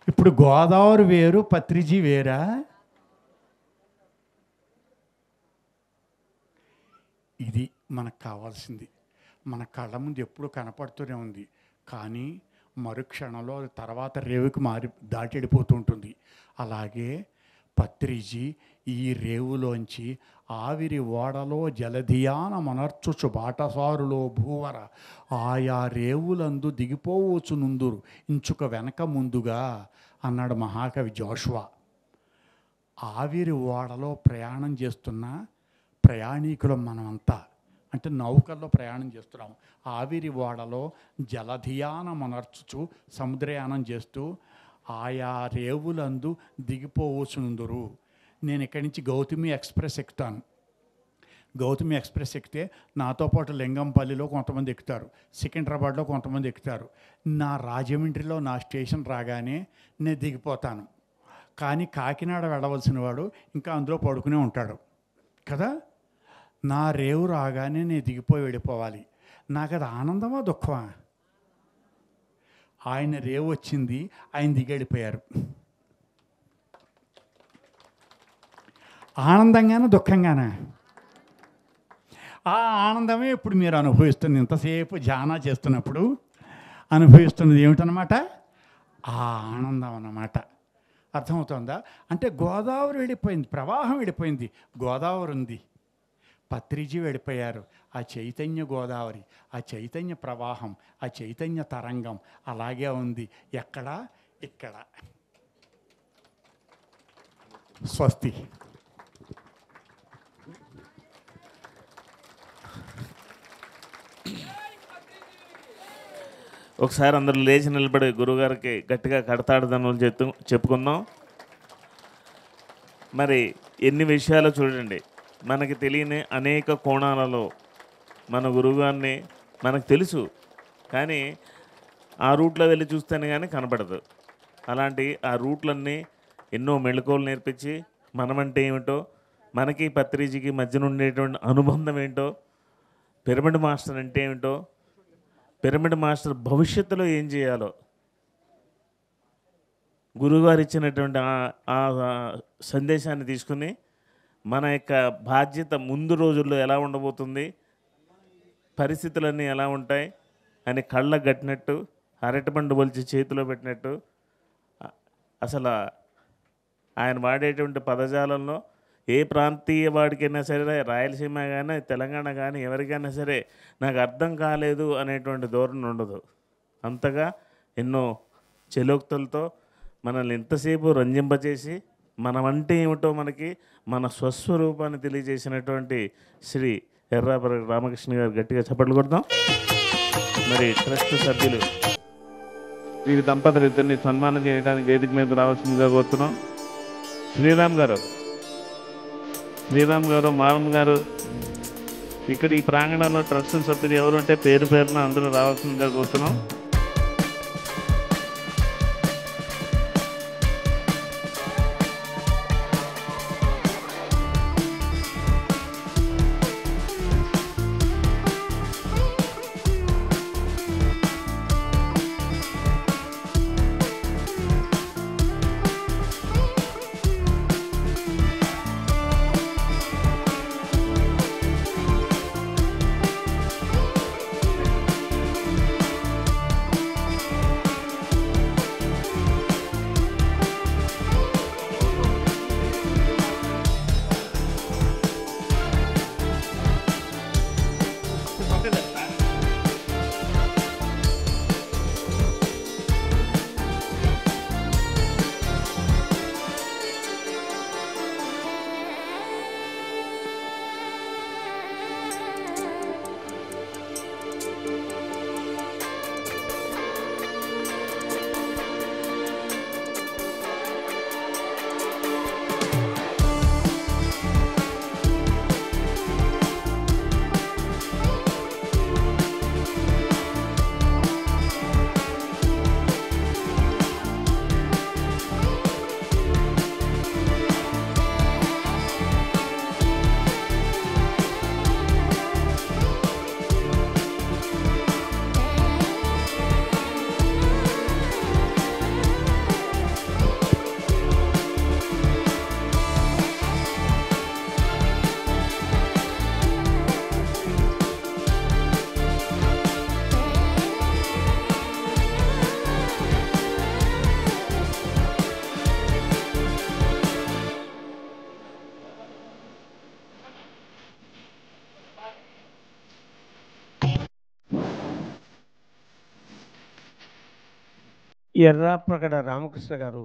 Speaker 1: ఇప్పుడు గోదావరి వేరు, పత్రిజీ వేరా? ఇది మనకు కావాల్సింది. మన కళ్ళ ముందు ఎప్పుడు కనపడుతూనే ఉంది, కానీ మరుక్షణంలో తర్వాత రేవుకి దాటి వెళ్ళిపోతూ ఉంటుంది. అలాగే పత్రిజీ ఈ రేవులోంచి ఆవిరి ఓడలో జలధియాన మనర్చుచు బాటసారులో భూవర ఆయా రేవులందు దిగిపోవచ్చునుందురు ఇంచుక వెనక ముందుగా అన్నాడు మహాకవి జోషువా. ఆవిరి ఓడలో ప్రయాణం చేస్తున్న ప్రయాణికులం మనమంతా, అంటే నౌకల్లో ప్రయాణం చేస్తున్నాం. ఆవిరి ఓడలో జలధియానం అనర్చుచు సముద్రయానం చేస్తూ ఆయా రేవులందు దిగిపోవచ్చునుందురు. నేను ఇక్కడి నుంచి గౌతమి ఎక్స్ప్రెస్ ఎక్కుతాను. గౌతమి ఎక్స్ప్రెస్ ఎక్కితే నాతో పాటు లింగంపల్లిలో కొంతమంది ఎక్కుతారు, సికింద్రాబాద్లో కొంతమంది ఎక్కుతారు. నా రాజమండ్రిలో నా స్టేషన్ రాగానే నేను దిగిపోతాను. కానీ కాకినాడ వెళ్ళవలసిన వాడు ఇంకా అందులో పడుకునే ఉంటాడు కదా. నా రేవు రాగానే నేను దిగిపోయి వెళ్ళిపోవాలి. నాకు అది ఆనందమా దుఃఖమా? ఆయన రేవు వచ్చింది, ఆయన దిగి వెళ్ళిపోయారు. ఆనందంగానే దుఃఖంగానే? ఆ ఆనందమే ఇప్పుడు మీరు అనుభవిస్తుంది. ఇంతసేపు ధ్యాన చేస్తున్నప్పుడు అనుభవిస్తున్నది ఏమిటన్నమాట? ఆ ఆనందం అన్నమాట. అర్థమవుతుందా? అంటే గోదావరి వెళ్ళిపోయింది, ప్రవాహం వెళ్ళిపోయింది, గోదావరి ఉంది, పత్రిజీ వెళ్ళిపోయారు. ఆ చైతన్య గోదావరి, ఆ చైతన్య ప్రవాహం, ఆ చైతన్య తరంగం అలాగే ఉంది. ఎక్కడ? ఇక్కడ. స్వస్తి.
Speaker 2: ఒకసారి అందరూ లేచి నిలబడి గురుగారికి గట్టిగా కడతాడుదనులు చెప్పుకుందాం. మరి ఎన్ని విషయాలు చూడండి, మనకి తెలియని అనేక కోణాలలో మన గురువుగారిని మనకు తెలుసు, కానీ ఆ రూట్లో వెళ్ళి చూస్తేనే కానీ కనపడదు. అలాంటి ఆ రూట్లన్నీ ఎన్నో మెళకువలు నేర్పించి మనమంటే ఏమిటో, మనకి పత్రిజీకి మధ్యన ఉండేటువంటి అనుబంధం ఏంటో, పిరమిడ్ మాస్టర్ అంటే ఏమిటో, పిరమిడ్ మాస్టర్ భవిష్యత్తులో ఏం చేయాలో గురువుగారు ఇచ్చినటువంటి ఆ సందేశాన్ని తీసుకుని మన యొక్క బాధ్యత ముందు రోజుల్లో ఎలా ఉండబోతుంది, పరిస్థితులన్నీ ఎలా ఉంటాయి అని కళ్ళకు కట్టినట్టు, అరటిపండు ఒలిచి చేతిలో పెట్టినట్టు, అసలు ఆయన వాడేటువంటి పదజాలంలో ఏ ప్రాంతీయ వాడికైనా సరే, రాయలసీమ కానీ తెలంగాణ కానీ ఎవరికైనా సరే నాకు అర్థం కాలేదు అనేటువంటి ధోరణి ఉండదు. అంతగా ఎన్నో చెలోక్తులతో మనల్ని ఎంతసేపు రంజింపచేసి మనమంటే ఏమిటో మనకి మన స్వస్వరూపాన్ని తెలియజేసినటువంటి శ్రీ ఎర్రాపల్లి రామకృష్ణ గారు గట్టిగా చప్పట్లు కొడదాం. మరి ట్రస్ట్ సభ్యులు వీరి దంపతులు ఇద్దరిని సన్మానం చేయడానికి వేదిక మీద రావాల్సిందిగా కోరుతున్నాం. శ్రీరామ్ గారు, మారమ్మ గారు, ఇక్కడ ఈ ప్రాంగణంలో ట్రస్ట్ సభ్యులు ఎవరు అంటే పేరు పేరున అందరూ రావాల్సిందిగా కోరుతున్నాం.
Speaker 3: ఎర్రాప్రగడ రామకృష్ణ గారు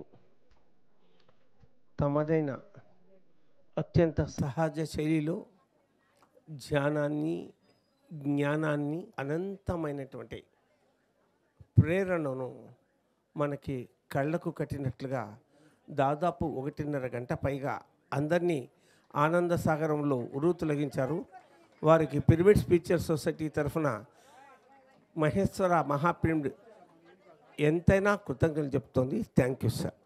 Speaker 3: తమదైన అత్యంత సహజ శైలిలో ధ్యానాన్ని, జ్ఞానాన్ని, అనంతమైనటువంటి ప్రేరణను మనకి కళ్ళకు కట్టినట్లుగా దాదాపు 1.5 గంట పైగా అందరినీ ఆనంద సాగరంలో ఉరుతొలగించారు. వారికి పిరమిడ్ స్పీచర్ సొసైటీ తరఫున మహేశ్వర మహాప్రిమిడ్ ఎంతైనా కృతజ్ఞతలు చెప్తోంది. Thank you sir.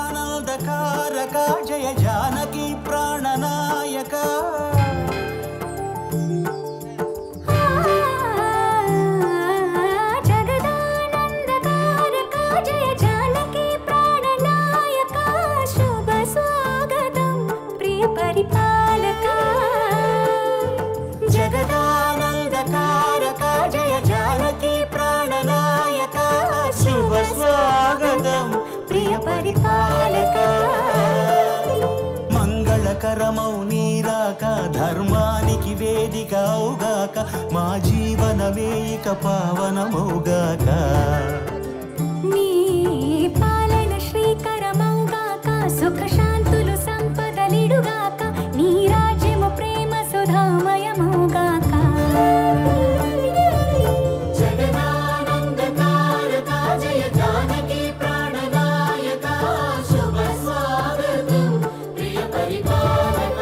Speaker 4: జగదానందకారక జయ జానకి ప్రాణనాయక జగదానందకారక జయ జానకి ప్రాణనాయక శుభ స్వాగతం ప్రియ పరిపాలక. మంగళకరమౌ నీరాక ధర్మానికి వేదిక అవుగాక మా జీవనమే ఇక పావనమౌగాక.
Speaker 5: నీ పాలన శ్రీకరమౌగాక సుఖ శాంతులు సంపదలిడుగాక నీ రాజ్యము ప్రేమ సుధామయమౌగాక. జగదానందకారక జయ జానకి ప్రాణనాయక శుభ స్వాగతం ప్రియ పరిపాలక.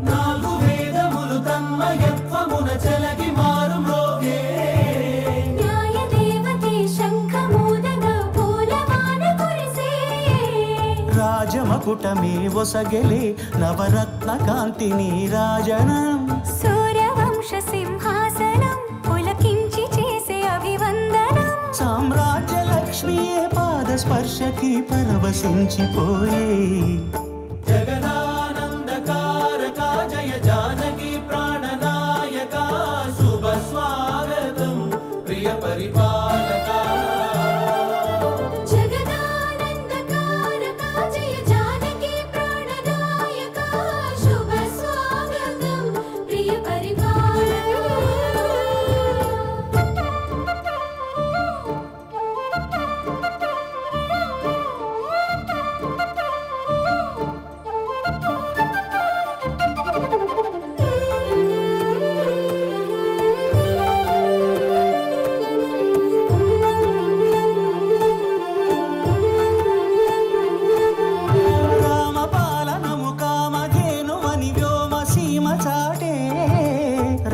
Speaker 4: నాలుగు వేదములు తన్మయత్వమున చెలగి మారు మ్రోగే మకుటమే ఒసగెలే నవరత్న కాంతి నీరాజనం
Speaker 5: సూర్యవంశ సింహాసనం పులకించి చేసే అభివందనం
Speaker 4: సామ్రాజ్య లక్ష్మియే పాద స్పర్శకి పరవశించిపోయే జగదానందకారక జయ జానకి ప్రాణనాయక శుభ స్వాగతం ప్రియ పరిపాలక
Speaker 5: జగదానందకారక జయ జానకి ప్రాణనాయక శుభ స్వాగతం ప్రియ
Speaker 4: రామపాలనము కామధేనుమని వ్యోమ సీమ చాటే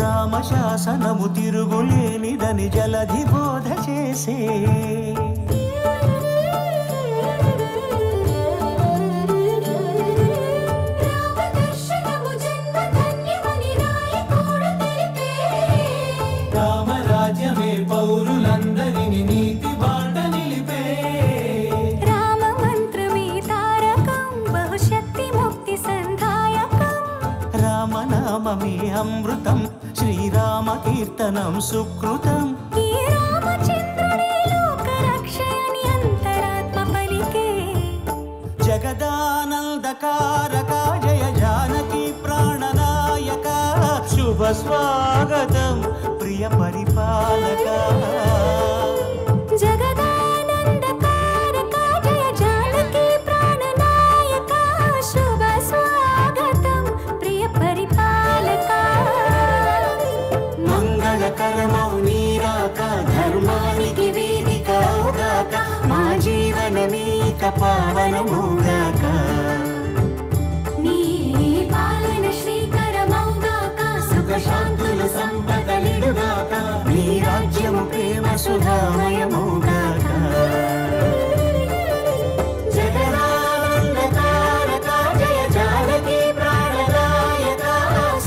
Speaker 4: రామశాసనము తిరుగులేనిదని జలధి బోధ చేసే
Speaker 5: రామదర్శనము జన్మధన్యమని నాయకుడు తెలిపే
Speaker 4: రామరాజ్యమే పౌరులందరిని నీతి బాట నిలిపే
Speaker 5: రామ మంత్రమే తారకం బహుశక్తి ముక్తి సంధాయకం
Speaker 4: రామనామమే అమృతం శ్రీరామ కీర్తనం సుకృతం
Speaker 5: ఈ రామచంద్రుని లోక రక్షయని అంతరాత్మ పలికే
Speaker 4: జగదానందకారక జయ జానకి ప్రాణనాయక శుభ స్వాగతం ప్రియ పరిపాలక
Speaker 5: జగదానందకారక జయ జానకి ప్రాణనాయక శుభ స్వాగతం ప్రియ పరిపాలక
Speaker 4: మంగళకరమౌ నీరాక ధర్మానికి వేదిక అవుగాక మా జీవనమేక పావనమౌగాక
Speaker 5: నీ పాలన శ్రీకరమౌగాక సుఖ శాంతులు సంపదలిడుగాక
Speaker 4: నీ రాజ్యము ప్రేమ సుధామయమౌగాక
Speaker 5: జగదానందకారక జయ జానకి ప్రాణనాయక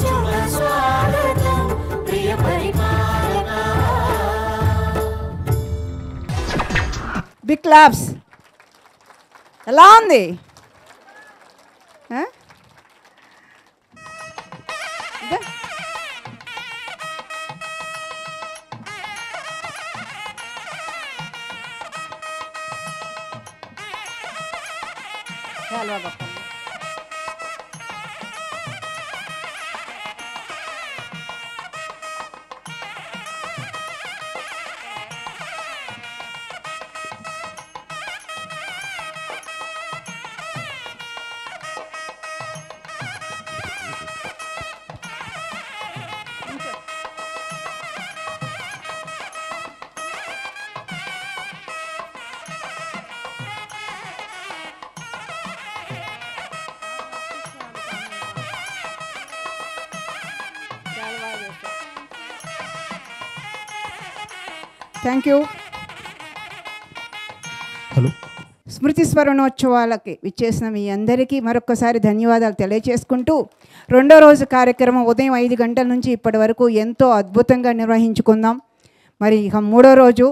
Speaker 5: శుభ స్వాగతం ప్రియ పరిపాలక
Speaker 6: బిగ్ క్లాప్స్. ఎలా ఉంది? ఆ? ఇదా? చాలా బాగుంది. Thank you.
Speaker 1: హలో.
Speaker 6: స్మృతి స్మరణోత్సవాలకి విచ్చేసిన మీ అందరికీ మరొక్కసారి ధన్యవాదాలు తెలియచేసుకుంటూ రెండో రోజు కార్యక్రమం ఉదయం 5 గంటల నుంచి ఇప్పటి వరకు ఎంతో అద్భుతంగా నిర్వహించుకుందాం. మరి ఇక మూడో రోజు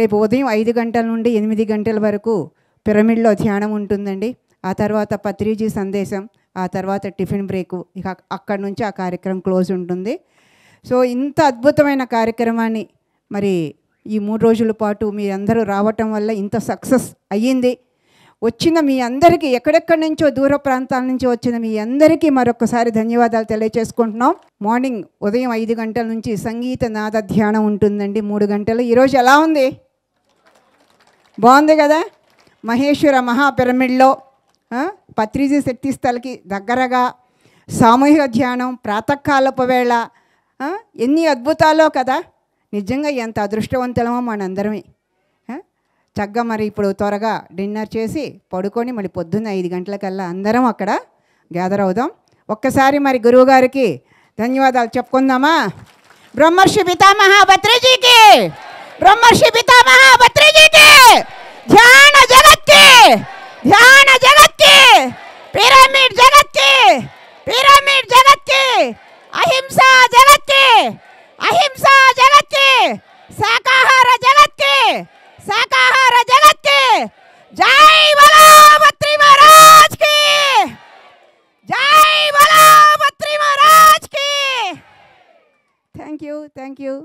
Speaker 6: రేపు ఉదయం 5 గంటల నుండి 8 గంటల వరకు పిరమిడ్లో ధ్యానం ఉంటుందండి. ఆ తర్వాత పత్రిజీ సందేశం, ఆ తర్వాత టిఫిన్ బ్రేకు, ఇక అక్కడి నుంచి ఆ కార్యక్రమం క్లోజ్ ఉంటుంది. సో ఇంత అద్భుతమైన కార్యక్రమాన్ని మరి ఈ 3 రోజుల పాటు మీరందరూ రావటం వల్ల ఇంత సక్సెస్ అయ్యింది. వచ్చిన మీ అందరికీ, ఎక్కడెక్కడి నుంచో దూర ప్రాంతాల నుంచి వచ్చిన మీ అందరికీ మరొకసారి ధన్యవాదాలు తెలియచేసుకుంటున్నాం. మార్నింగ్ ఉదయం 5 గంటల నుంచి సంగీత నాద ధ్యానం ఉంటుందండి 3 గంటలు. ఈరోజు ఎలా ఉంది? బాగుంది కదా? మహేశ్వర మహాపిరమిడ్లో పత్రిజీ శక్తి స్థలకి దగ్గరగా సామూహిక ధ్యానం, ప్రాతకాలపు వేళ, ఎన్ని అద్భుతాలో కదా. నిజంగా ఎంత అదృష్టవంతులమో మనందరమే. చక్కగా మరి ఇప్పుడు త్వరగా డిన్నర్ చేసి పడుకొని మళ్ళీ పొద్దున్న 5 గంటలకల్లా అందరం అక్కడ గ్యాదర్ అవుదాం. ఒక్కసారి మరి గురువుగారికి ధన్యవాదాలు చెప్పుకుందామా? బ్రహ్మర్షి పితామహ పత్రిజీకి, బ్రహ్మర్షి పితామహ పత్రిజీకి, ధ్యాన జగత్కి, ధ్యాన జగత్కి, पिरामिड जगत की, पिरामिड जगत की, अहिंसा जगत की, अहिंसा जगत की, शाकाहार जगत की, शाकाहार जगत की। जय बोलो बद्री महाराज की, जय बोलो बद्री महाराज की। Thank you, thank you.